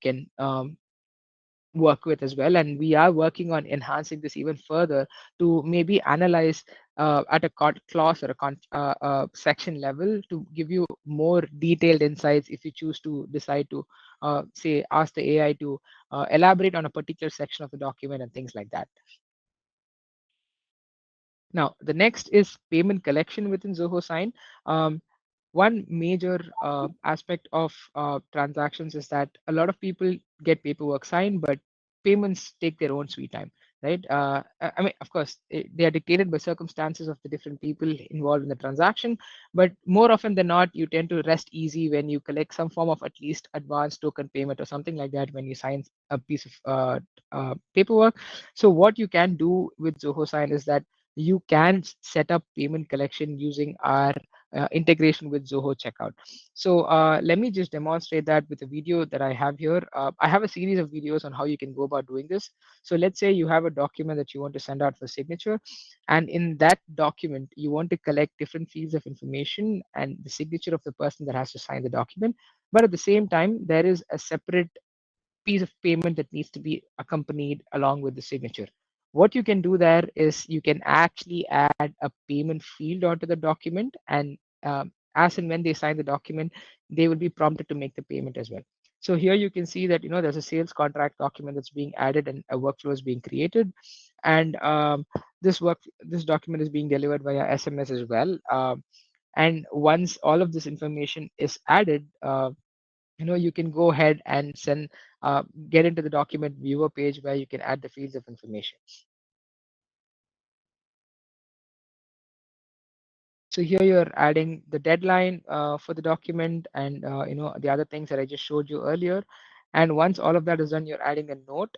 can work with as well. And we are working on enhancing this even further to maybe analyze at a clause or a section level to give you more detailed insights if you choose to decide to say ask the AI to elaborate on a particular section of the document and things like that. Now, the next is payment collection within Zoho Sign. Um, One major aspect of transactions is that a lot of people get paperwork signed, but payments take their own sweet time, right? I mean, of course, they are dictated by circumstances of the different people involved in the transaction, but more often than not, you tend to rest easy when you collect some form of at least advance token payment or something like that when you sign a piece of paperwork. So what you can do with Zoho Sign is that you can set up payment collection using our integration with Zoho Checkout. So let me just demonstrate that with a video that I have here. I have a series of videos on how you can go about doing this. So let's say you have a document that you want to send out for signature, and in that document, you want to collect different fields of information and the signature of the person that has to sign the document. But at the same time, there is a separate piece of payment that needs to be accompanied along with the signature. What you can do there is you can actually add a payment field onto the document, and as and when they sign the document, they will be prompted to make the payment as well. So here you can see that there's a sales contract document that's being added and a workflow is being created, and this document is being delivered via SMS as well. And once all of this information is added, you can go ahead and send get into the document viewer page where you can add the fields of information. So here you're adding the deadline for the document, and the other things that I just showed you earlier. And once all of that is done, you're adding a note.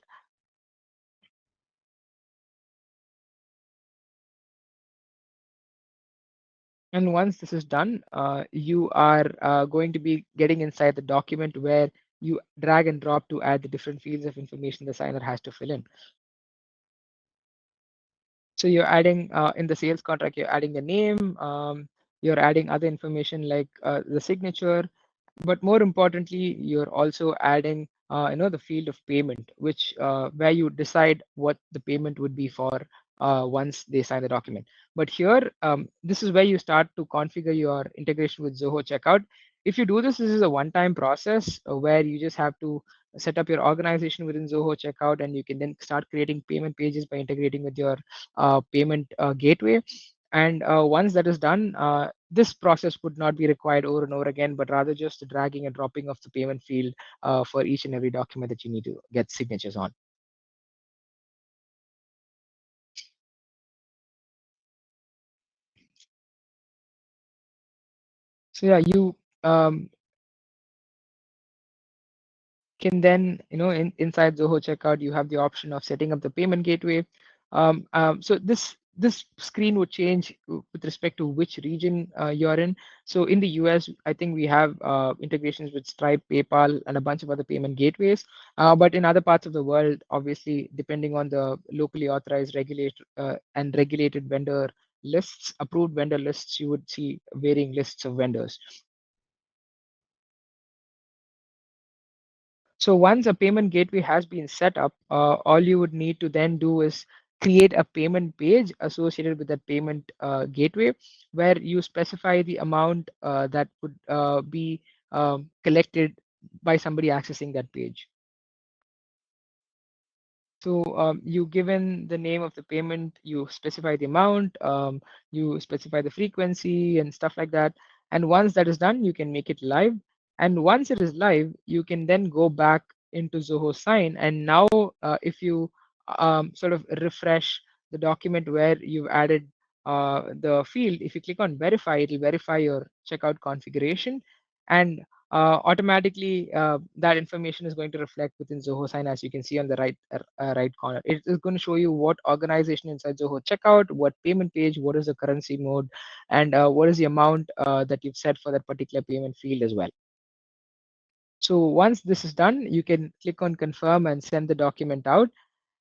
And once this is done, you are going to be getting inside the document where you drag and drop to add the different fields of information the signer has to fill in. So you're adding in the sales contract, you're adding the name, you're adding other information like the signature, but more importantly, you're also adding the field of payment, which where you decide what the payment would be for once they sign the document. But here, this is where you start to configure your integration with Zoho Checkout. If you do this, this is a one-time process where you just have to set up your organization within Zoho Checkout, and you can then start creating payment pages by integrating with your payment gateway. And once that is done, this process would not be required over and over again, but rather just the dragging and dropping of the payment field for each and every document that you need to get signatures on. So yeah, you can then, inside Zoho Checkout, you have the option of setting up the payment gateway. So this screen would change with respect to which region you're in. So in the US, I think we have integrations with Stripe, PayPal, and a bunch of other payment gateways. But in other parts of the world, obviously, depending on the locally authorized, regulated and regulated vendor lists, approved vendor lists, you would see varying lists of vendors. So once a payment gateway has been set up, all you would need to then do is create a payment page associated with that payment gateway, where you specify the amount that would be collected by somebody accessing that page. So you given the name of the payment, you specify the amount, you specify the frequency and stuff like that. And once that is done, you can make it live. And once it is live, you can then go back into Zoho Sign, and now if you sort of refresh the document where you've added the field, if you click on verify, it'll verify your checkout configuration, and automatically that information is going to reflect within Zoho Sign, as you can see on the right corner. It is going to show you what organization inside Zoho checkout, what payment page, what is the currency mode, and what is the amount that you've set for that particular payment field as well. So once this is done, you can click on confirm and send the document out.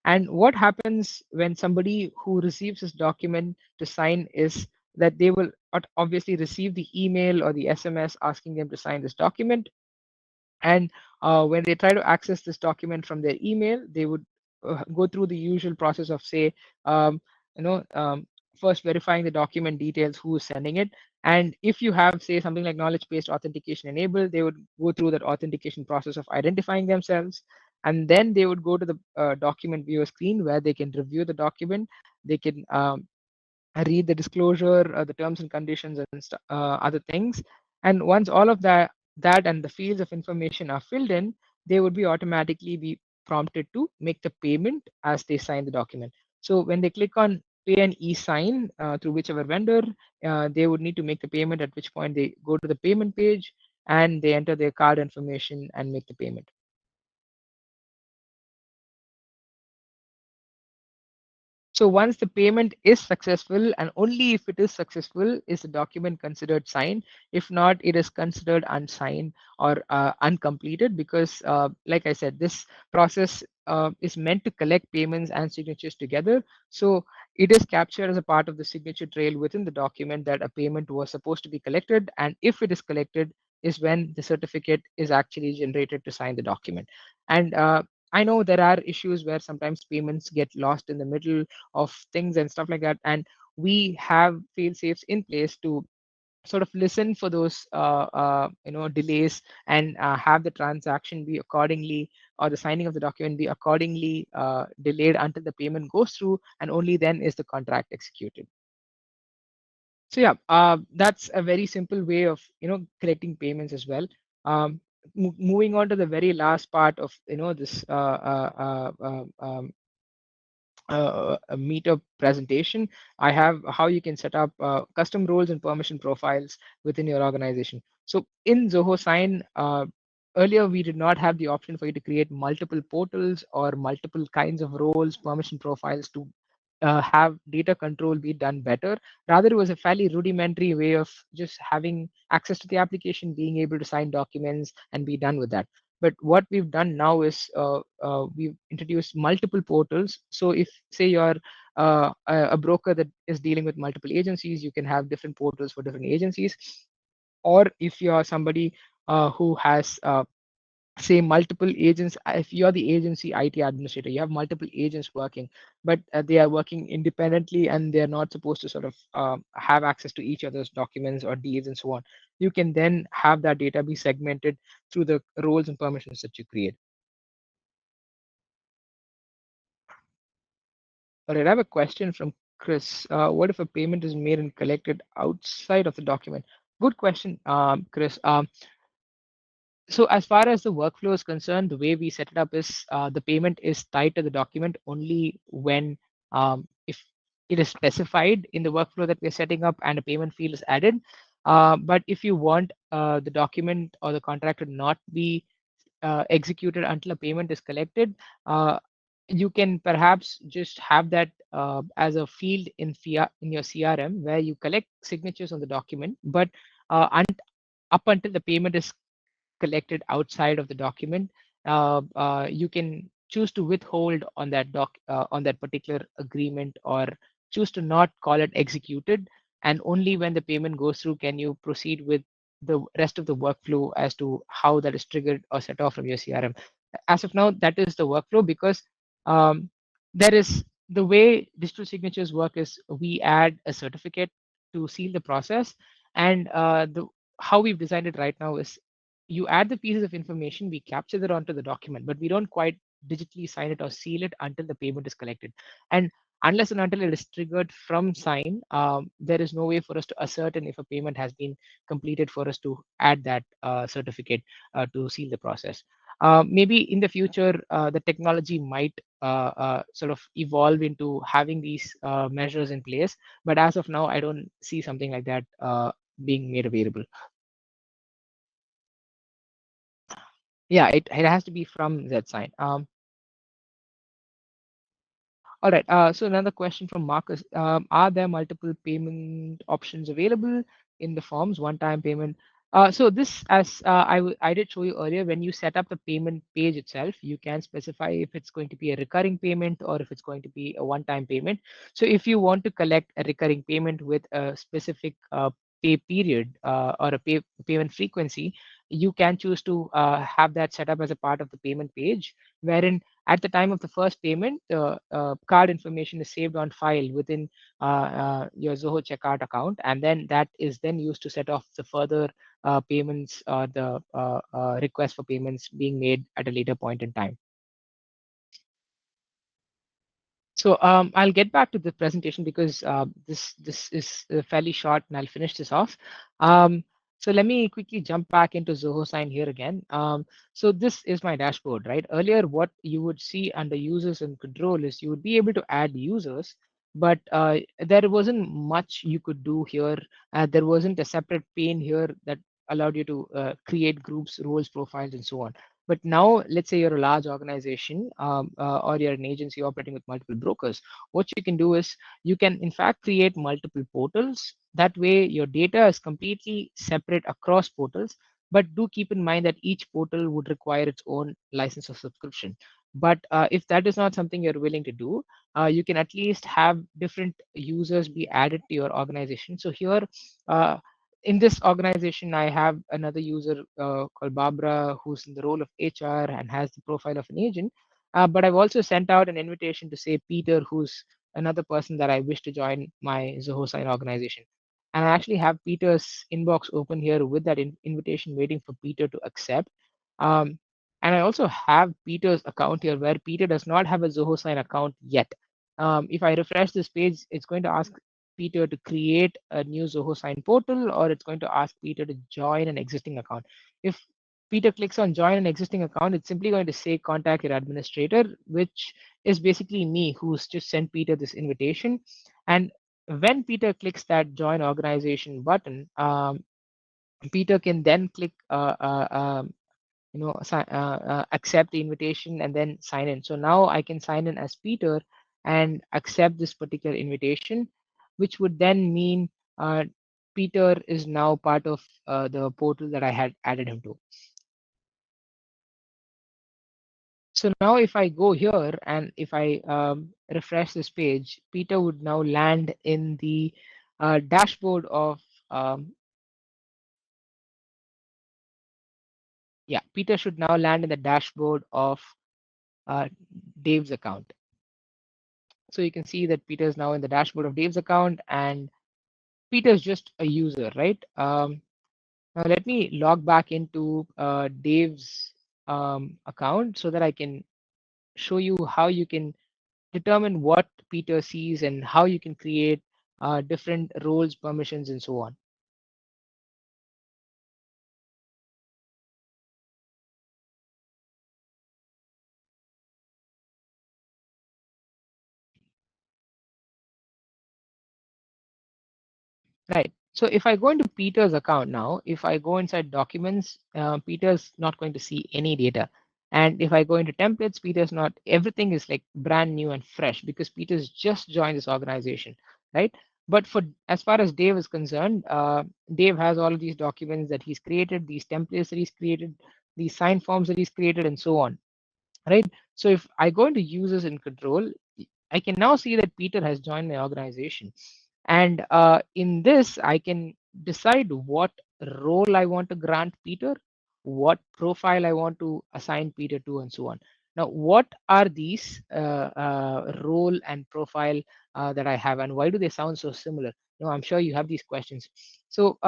And what happens when somebody who receives this document to sign is that they will obviously receive the email or the SMS asking them to sign this document. And when they try to access this document from their email, they would go through the usual process of, say, um, you know, um, first verifying the document details, who is sending it. And if you have, say, something like knowledge-based authentication enabled, they would go through that authentication process of identifying themselves. And then they would go to the document viewer screen where they can review the document. They can read the disclosure, the terms and conditions, and other things. And once all of that and the fields of information are filled in, they would be automatically be prompted to make the payment as they sign the document. So when they click on pay and e-sign through whichever vendor, they would need to make the payment, at which point they go to the payment page and they enter their card information and make the payment. So once the payment is successful, and only if it is successful, is the document considered signed. If not, it is considered unsigned or uncompleted, because, like I said, this process is meant to collect payments and signatures together. So it is captured as a part of the signature trail within the document that a payment was supposed to be collected. And if it is collected, is when the certificate is actually generated to sign the document. And I know there are issues where sometimes payments get lost in the middle of things and stuff like that, and we have fail safes in place to sort of listen for those delays, and have the transaction be accordingly, or the signing of the document be accordingly delayed until the payment goes through, and only then is the contract executed. So yeah, that's a very simple way of collecting payments as well. Moving on to the very last part of this a meetup presentation, I have how you can set up custom roles and permission profiles within your organization. So in Zoho Sign, earlier we did not have the option for you to create multiple portals or multiple kinds of roles, permission profiles to have data control be done better. Rather, it was a fairly rudimentary way of just having access to the application, being able to sign documents and be done with that. But what we've done now is we've introduced multiple portals. So if, say, you're a broker that is dealing with multiple agencies, you can have different portals for different agencies. Or if you're somebody who has say multiple agents, if you're the agency IT administrator, you have multiple agents working, but they are working independently and they're not supposed to sort of have access to each other's documents or deals and so on. You can then have that data be segmented through the roles and permissions that you create. All right, I have a question from Chris. What if a payment is made and collected outside of the document? Good question, Chris. So as far as the workflow is concerned, the way we set it up is the payment is tied to the document only when if it is specified in the workflow that we're setting up and a payment field is added. But if you want the document or the contract to not be executed until a payment is collected, you can perhaps just have that as a field in in your CRM where you collect signatures on the document, but up until the payment is collected outside of the document, you can choose to withhold on on that particular agreement, or choose to not call it executed. And only when the payment goes through can you proceed with the rest of the workflow as to how that is triggered or set off from your CRM. As of now, that is the workflow, because um, there is the way digital signatures work is we add a certificate to seal the process, and the how we've designed it right now is you add the pieces of information, we capture that onto the document, but we don't quite digitally sign it or seal it until the payment is collected. And unless and until it is triggered from sign, there is no way for us to ascertain if a payment has been completed for us to add that certificate to seal the process. Maybe in the future, the technology might sort of evolve into having these measures in place. But as of now, I don't see something like that being made available. Yeah, it has to be from Z sign. All right. So another question from Marcus: are there multiple payment options available in the forms? One-time payment. So this, as I did show you earlier, when you set up the payment page itself, you can specify if it's going to be a recurring payment or if it's going to be a one-time payment. So if you want to collect a recurring payment with a specific pay period or a payment frequency, you can choose to have that set up as a part of the payment page, wherein at the time of the first payment, the card information is saved on file within your Zoho checkout account, and then that is then used to set off the further payments or the request for payments being made at a later point in time. So I'll get back to the presentation because this is fairly short, and I'll finish this off. Um, so let me quickly jump back into Zoho Sign here again. So this is my dashboard, right? Earlier, what you would see under users and control is you would be able to add users, but there wasn't much you could do here. There wasn't a separate pane here that allowed you to create groups, roles, profiles, and so on. But now, let's say you're a large organization or you're an agency operating with multiple brokers. What you can do is you can, in fact, create multiple portals. That way, your data is completely separate across portals. But do keep in mind that each portal would require its own license or subscription. But if that is not something you're willing to do, you can at least have different users be added to your organization. So here, uh, in this organization, I have another user called Barbara, who's in the role of HR and has the profile of an agent. But I've also sent out an invitation to say Peter, who's another person that I wish to join my Zoho Sign organization. And I actually have Peter's inbox open here with that invitation waiting for Peter to accept. Um, and I also have Peter's account here where Peter does not have a Zoho Sign account yet. If I refresh this page, it's going to ask Peter to create a new Zoho Sign portal, or it's going to ask Peter to join an existing account. If Peter clicks on join an existing account, it's simply going to say contact your administrator, which is basically me who's just sent Peter this invitation. And when Peter clicks that join organization button, Peter can then click accept the invitation and then sign in. So now I can sign in as Peter and accept this particular invitation, which would then mean Peter is now part of the portal that I had added him to. So now if I go here and if I refresh this page, Peter would now land in the dashboard of um, yeah, Peter should now land in the dashboard of Dave's account. So you can see that Peter is now in the dashboard of Dave's account, and Peter is just a user, right? Now let me log back into Dave's account so that I can show you how you can determine what Peter sees and how you can create different roles, permissions, and so on. Right. So if I go into Peter's account now, if I go inside documents, Peter's not going to see any data. And if I go into templates, Peter's not, everything is like brand new and fresh because Peter's just joined this organization, right? But for as far as Dave is concerned, Dave has all of these documents that he's created, these templates that he's created, these sign forms that he's created, and so on, right? So if I go into users and control, I can now see that Peter has joined my organization. And in this, I can decide what role I want to grant Peter, what profile I want to assign Peter to, and so on. Now, what are these role and profile that I have, and why do they sound so similar? No, I'm sure you have these questions. So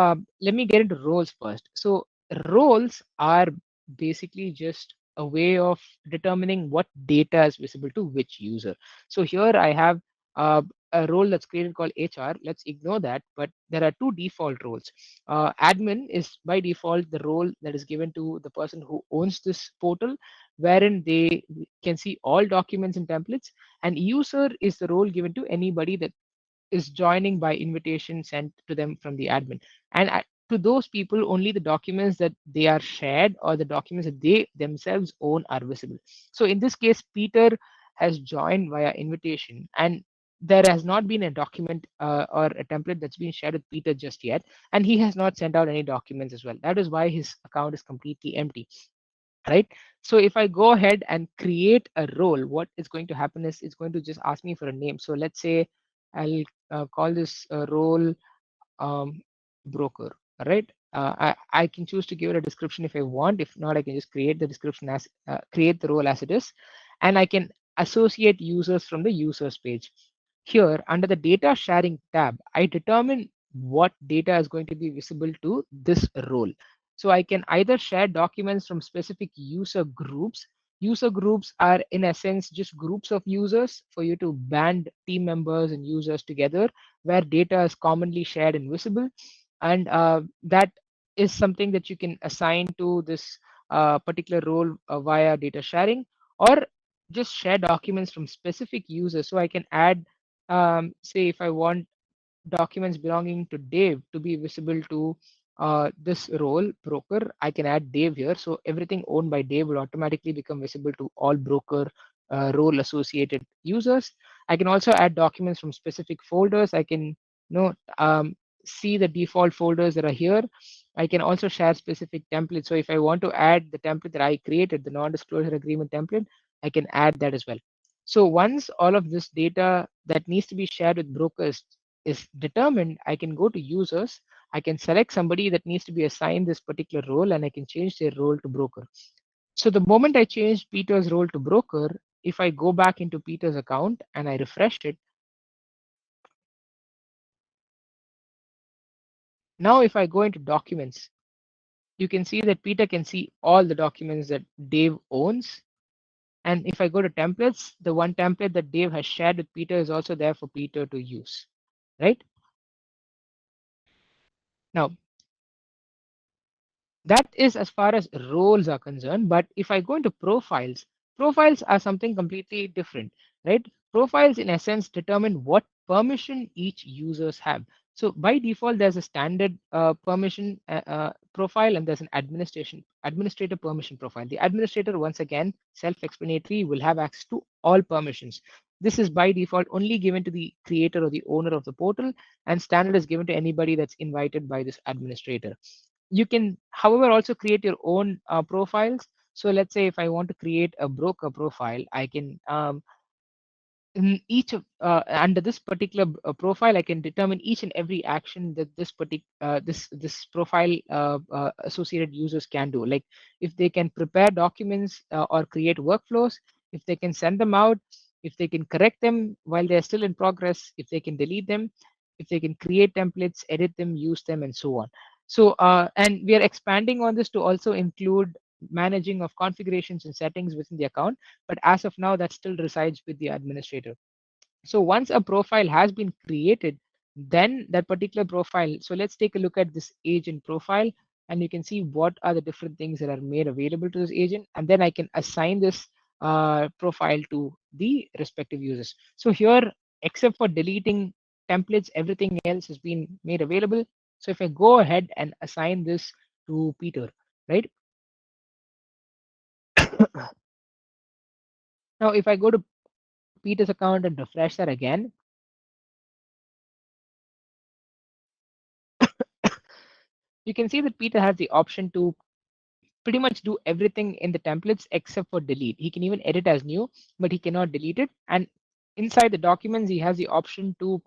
let me get into roles first. So roles are basically just a way of determining what data is visible to which user. So here I have a role that's created called HR. Let's ignore that. But there are two default roles. Admin is by default the role that is given to the person who owns this portal, wherein they can see all documents and templates. And user is the role given to anybody that is joining by invitation sent to them from the admin. And to those people, only the documents that they are shared or the documents that they themselves own are visible. So in this case, Peter has joined via invitation, and there has not been a document or a template that's been shared with Peter just yet, and he has not sent out any documents as well. That is why his account is completely empty, right? So if I go ahead and create a role, what is going to happen is it's going to just ask me for a name. So let's say I'll call this role um, broker, right? I can choose to give it a description if I want. If not, I can just create the description as create the role as it is, and I can associate users from the users page. Here, under the data sharing tab, I determine what data is going to be visible to this role. So I can either share documents from specific user groups. User groups are, in essence, just groups of users for you to band team members and users together where data is commonly shared and visible. And that is something that you can assign to this particular role via data sharing, or just share documents from specific users. So I can add, say, if I want documents belonging to Dave to be visible to this role broker, I can add Dave here. So everything owned by Dave will automatically become visible to all broker role associated users. I can also add documents from specific folders. I can see the default folders that are here. I can also share specific templates. So if I want to add the template that I created, the non-disclosure agreement template, I can add that as well. So once all of this data that needs to be shared with brokers is determined, I can go to users. I can select somebody that needs to be assigned this particular role, and I can change their role to broker. So the moment I change Peter's role to broker, if I go back into Peter's account and I refresh it, now if I go into documents, you can see that Peter can see all the documents that Dave owns. And if I go to templates, the one template that Dave has shared with Peter is also there for Peter to use, right? Now, that is as far as roles are concerned. But if I go into profiles, profiles are something completely different, right? Profiles in essence determine what permission each users have. So by default, there's a standard permission profile, and there's an administrator permission profile. The administrator, once again, self-explanatory, will have access to all permissions. This is by default only given to the creator or the owner of the portal, and standard is given to anybody that's invited by this administrator. You can, however, also create your own profiles. So let's say if I want to create a broker profile, I can in each of under this particular profile, I can determine each and every action that this particular this profile associated users can do. Like if they can prepare documents or create workflows, if they can send them out, if they can correct them while they're still in progress, if they can delete them, if they can create templates, edit them, use them, and so on. So and we are expanding on this to also include managing of configurations and settings within the account, but as of now, that still resides with the administrator. So once a profile has been created, then that particular profile, so let's take a look at this agent profile, and you can see what are the different things that are made available to this agent, and then I can assign this profile to the respective users. So here, except for deleting templates, everything else has been made available. So if I go ahead and assign this to Peter, right? Now, if I go to Peter's account and refresh that again, you can see that Peter has the option to pretty much do everything in the templates except for delete. He can even edit as new, but he cannot delete it. And inside the documents, he has the option to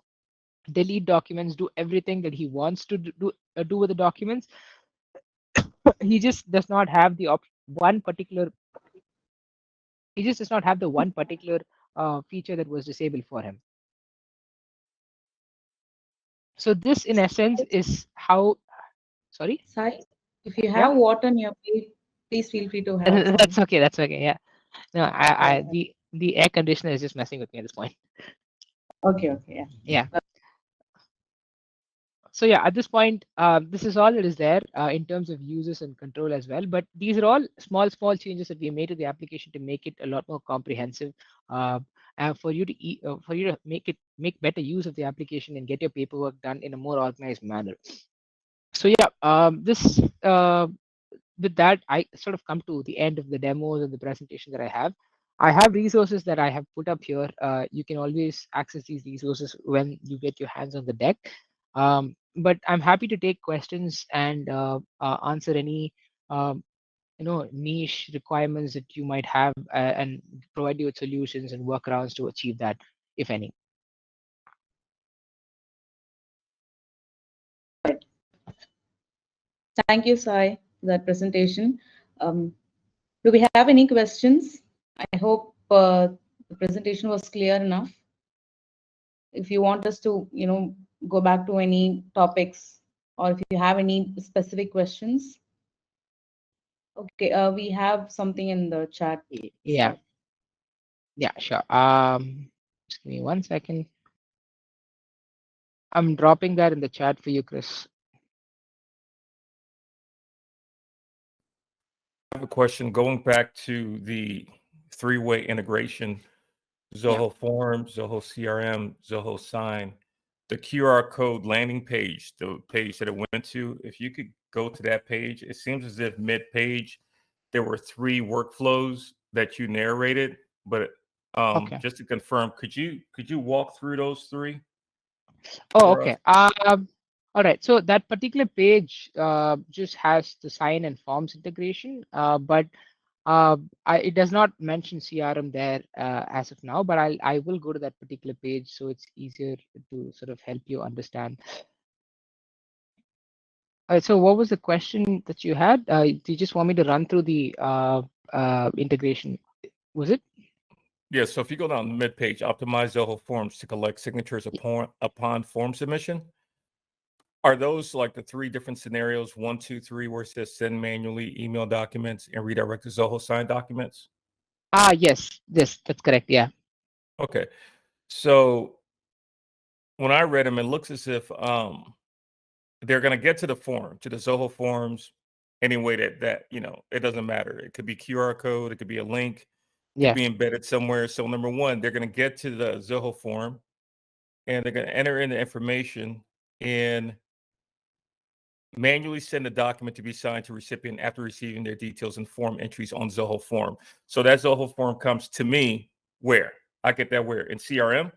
delete documents, do everything that he wants to do with the documents. He just does not have the one particular. He just does not have the one particular feature that was disabled for him. So this, in essence, is how. Sorry. Sai, if you Yeah. have water on your plate, please feel free to have That's some. okay. That's okay. Yeah. No, Okay. the air conditioner is just messing with me at this point. Okay, okay, yeah. Yeah. So yeah, at this point, this is all that is there in terms of users and control as well. But these are all small changes that we made to the application to make it a lot more comprehensive, uh, and for you to make better use of the application and get your paperwork done in a more organized manner. So yeah, this with that, I sort of come to the end of the demos and the presentation that I have. I have resources that I have put up here. You can always access these resources when you get your hands on the deck. But I'm happy to take questions and answer any niche requirements that you might have and provide you with solutions and workarounds to achieve that, if any. Thank you, Sai, for that presentation. Do we have any questions? I hope the presentation was clear enough. If you want us to, go back to any topics, or if you have any specific questions. Okay, we have something in the chat. Yeah, Sai. yeah, sure. Just give me 1 second. I'm dropping that in the chat for you, Chris. I have a question going back to the three-way integration, Yeah. Zoho Forms, Zoho CRM, Zoho Sign, the QR code landing page, the page that it went to, if you could go to that page, it seems as if mid-page there were three workflows that you narrated, but Okay. just to confirm, could you walk through those three Oh, for us? okay. All right. So that particular page just has the sign and forms integration, but it does not mention CRM there as of now. But I will go to that particular page so it's easier to sort of help you understand. All right. So what was the question that you had? Do you just want me to run through the integration? Was it? Yeah, so if you go down the mid-page, optimize Zoho Forms to collect signatures upon form submission. Are those like the three different scenarios, 1, 2, 3, where it says send manually, email documents, and redirect to Zoho Sign documents? Yes. Yes, that's correct. Yeah. Okay. So when I read them, it looks as if they're going to get to the form, to the Zoho forms, any way that it doesn't matter. It could be QR code, it could be a link, it could Yeah. be embedded somewhere. So number one, they're going to get to the Zoho form and they're going to enter in the information and manually send the document to be signed to recipient after receiving their details and form entries on Zoho form. So that Zoho form comes to me where? I get that where? In CRM?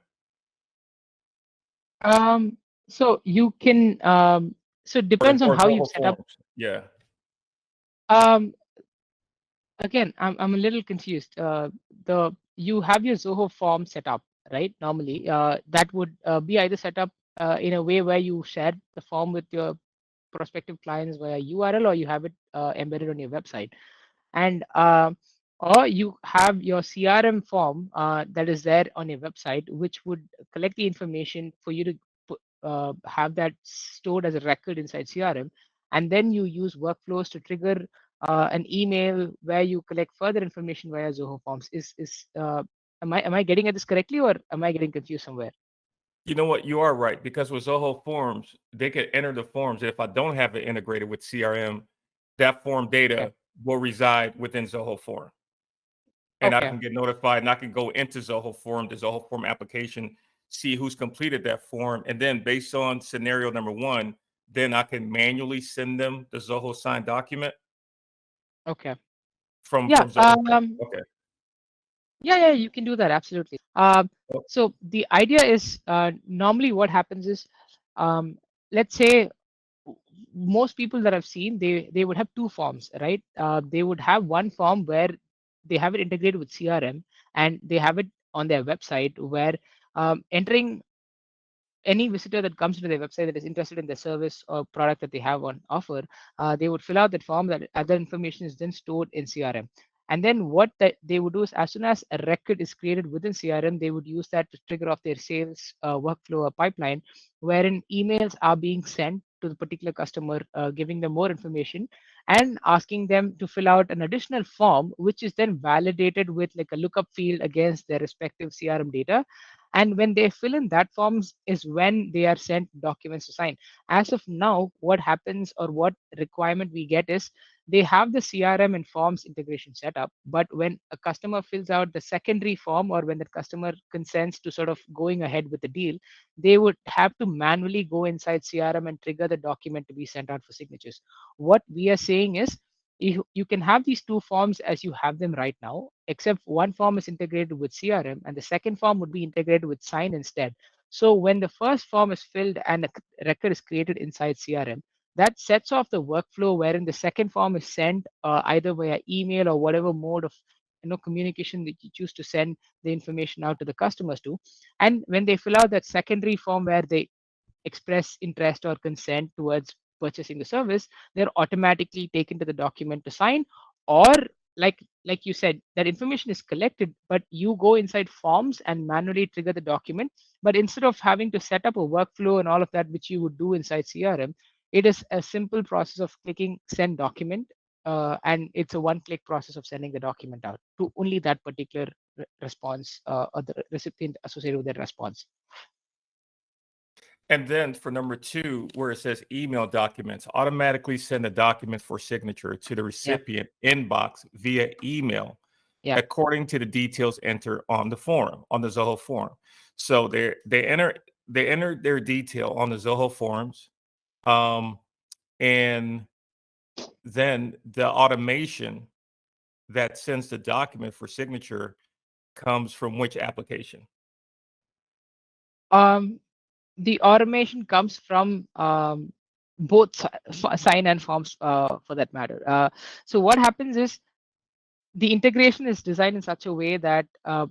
So you can so it depends on Or how you've Zoho set up. forms? Yeah. Um, Again, I'm a little confused. The You have your Zoho form set up, right? Normally, that would be either set up in a way where you share the form with your prospective clients via URL, or you have it embedded on your website. And or you have your CRM form that is there on your website, which would collect the information for you to have that stored as a record inside CRM, and then you use workflows to trigger an email where you collect further information via Zoho Forms. Am I getting at this correctly, or am I getting confused somewhere? You know what? You are right, because with Zoho Forms, they could enter the forms. If I don't have it integrated with CRM, that form Okay. data will reside within Zoho Form. And I Okay. can get notified and I can go into Zoho Form, the Zoho Form application, see who's completed that form. And then based on scenario number one, then I can manually send them the Zoho signed document Okay. from Yeah. Zoho Form. Okay. Yeah. You can do that absolutely. Oh, So the idea is normally what happens is, um, let's say most people that I've seen, they would have two forms, right? They would have one form where they have it integrated with CRM, and they have it on their website where entering any visitor that comes to their website that is interested in the service or product that they have on offer, they would fill out that form. That other information is then stored in CRM. And then what they would do is, as soon as a record is created within CRM, they would use that to trigger off their sales workflow or pipeline, wherein emails are being sent to the particular customer, giving them more information and asking them to fill out an additional form, which is then validated with like a lookup field against their respective CRM data. And when they fill in that forms is when they are sent documents to sign. As of now, what happens or what requirement we get is they have the CRM and forms integration set up, but when a customer fills out the secondary form or when the customer consents to sort of going ahead with the deal, they would have to manually go inside CRM and trigger the document to be sent out for signatures. What we are saying is you can have these two forms as you have them right now, except one form is integrated with CRM and the second form would be integrated with Sign instead. So when the first form is filled and a record is created inside CRM, that sets off the workflow wherein the second form is sent either via email or whatever mode of communication that you choose to send the information out to the customers to. And when they fill out that secondary form where they express interest or consent towards purchasing the service, they're automatically taken to the document to sign. Or like you said, that information is collected, but you go inside forms and manually trigger the document. But instead of having to set up a workflow and all of that, which you would do inside CRM, it is a simple process of clicking send document, and it's a one-click process of sending the document out to only that particular response or the recipient associated with that response. And then for number 2, where it says email documents, automatically send a document for signature to the recipient inbox via email, according to the details entered on the form, on the Zoho form. So they enter their detail on the Zoho forms, and then the automation that sends the document for signature comes from which application? The automation comes from both sign and forms for that matter. So what happens is the integration is designed in such a way that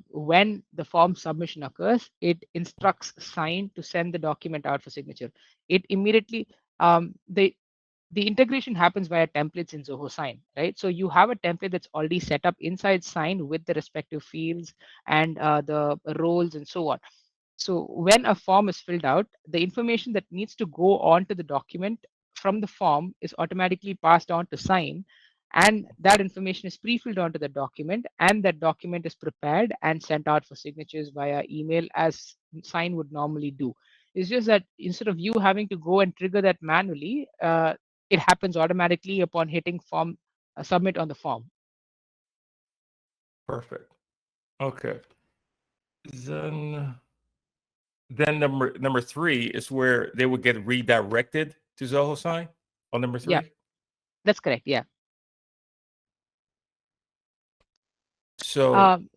when the form submission occurs, it instructs sign to send the document out for signature. It immediately the integration happens via templates in Zoho Sign, right? So you have a template that's already set up inside Sign with the respective fields and the roles and so on. So when a form is filled out, the information that needs to go on to the document from the form is automatically passed on to Sign, and that information is pre-filled onto the document, and that document is prepared and sent out for signatures via email as Sign would normally do. It's just that instead of you having to go and trigger that manually, it happens automatically upon hitting form submit on the form. Perfect. Okay. Then number 3 is where they would get redirected to Zoho Sign on number 3. Yeah, that's correct. Yeah. So Um,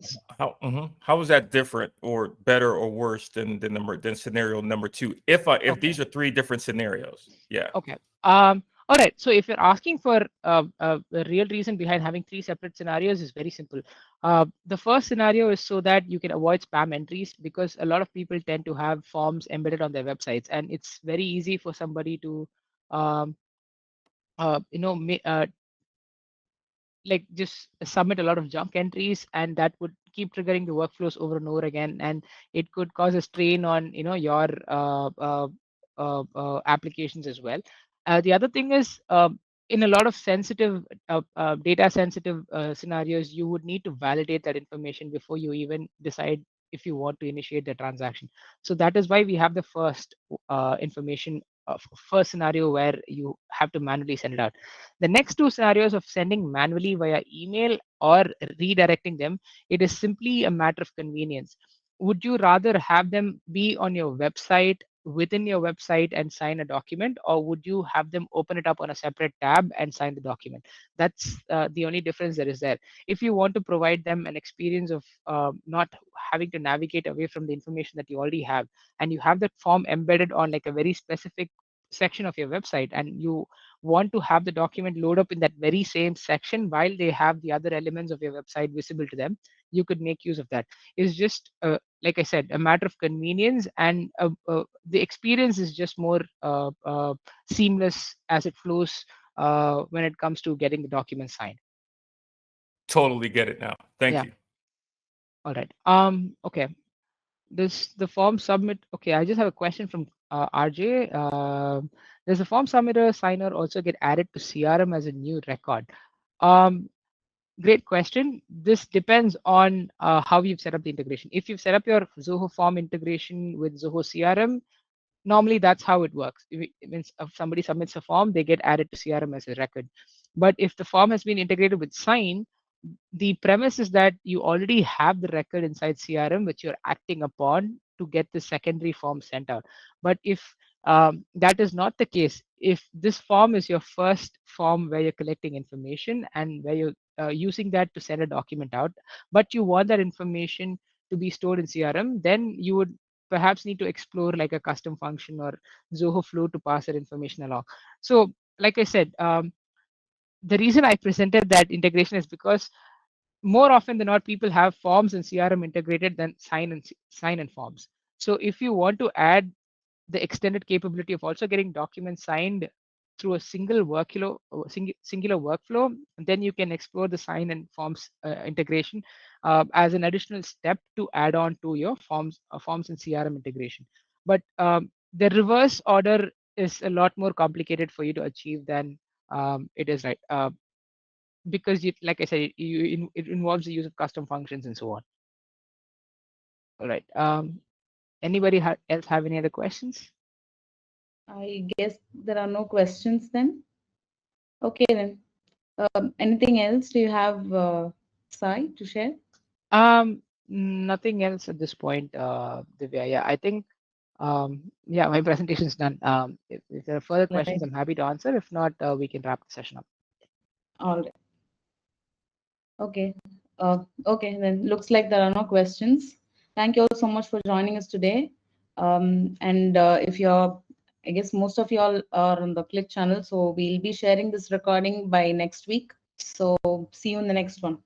how is that different or better or worse than scenario number 2? If okay. these are 3 different scenarios, yeah. Okay. All right. So if you're asking for the real reason behind having 3 separate scenarios is very simple. The first scenario is so that you can avoid spam entries, because a lot of people tend to have forms embedded on their websites, and it's very easy for somebody to, um, you know, like just submit a lot of junk entries, and that would keep triggering the workflows over and over again, and it could cause a strain on your applications as well. The other thing is, in a lot of sensitive data sensitive scenarios, you would need to validate that information before you even decide if you want to initiate the transaction. So that is why we have the first information first scenario where you have to manually send it out. The next 2 scenarios of sending manually via email or redirecting them, it is simply a matter of convenience. Would you rather have them be on your website, within your website, and sign a document, or would you have them open it up on a separate tab and sign the document? That's the only difference that is there. If you want to provide them an experience of not having to navigate away from the information that you already have, and you have that form embedded on like a very specific section of your website, and you want to have the document load up in that very same section while they have the other elements of your website visible to them, you could make use of that. It's just like I said, a matter of convenience, and the experience is just more seamless as it flows when it comes to getting the document signed. Totally get it now. Thank Yeah. you. All right. Okay. The form submit. Okay, I just have a question from RJ. Does the form submitter signer also get added to CRM as a new record? Um, Great question. This depends on how you've set up the integration. If you've set up your Zoho form integration with Zoho CRM, normally that's how it works. It means if somebody submits a form, they get added to CRM as a record. But if the form has been integrated with Sign, the premise is that you already have the record inside CRM, which you're acting upon to get the secondary form sent out. But if that is not the case, if this form is your first form where you're collecting information and where you're using that to send a document out, but you want that information to be stored in CRM, then you would perhaps need to explore like a custom function or Zoho flow to pass that information along. So, like I said, the reason I presented that integration is because more often than not, people have forms and CRM integrated than sign and forms. So if you want to add the extended capability of also getting documents signed through a singular workflow, then you can explore the sign and forms integration as an additional step to add on to your forms and CRM integration. But the reverse order is a lot more complicated for you to achieve than it is, right? Because you, like I said, it involves the use of custom functions and so on. All right. Anybody else have any other questions? I guess there are no questions then. Okay then. Anything else do you have, Sai, to share? Nothing else at this point, Divya. Yeah, I think yeah, my presentation is done. If there are further questions, Right. I'm happy to answer. If not, we can wrap the session up. All right. Okay. Okay, then looks like there are no questions. Thank you all so much for joining us today. And if you're, I guess most of y'all are on the Click channel, so we'll be sharing this recording by next week. So see you in the next one.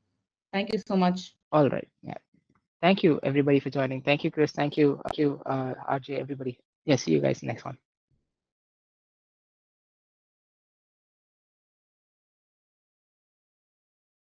Thank you so much. All right. Yeah. Thank you everybody for joining. Thank you, Chris. Thank you, RJ, everybody. Yeah. See you guys next one.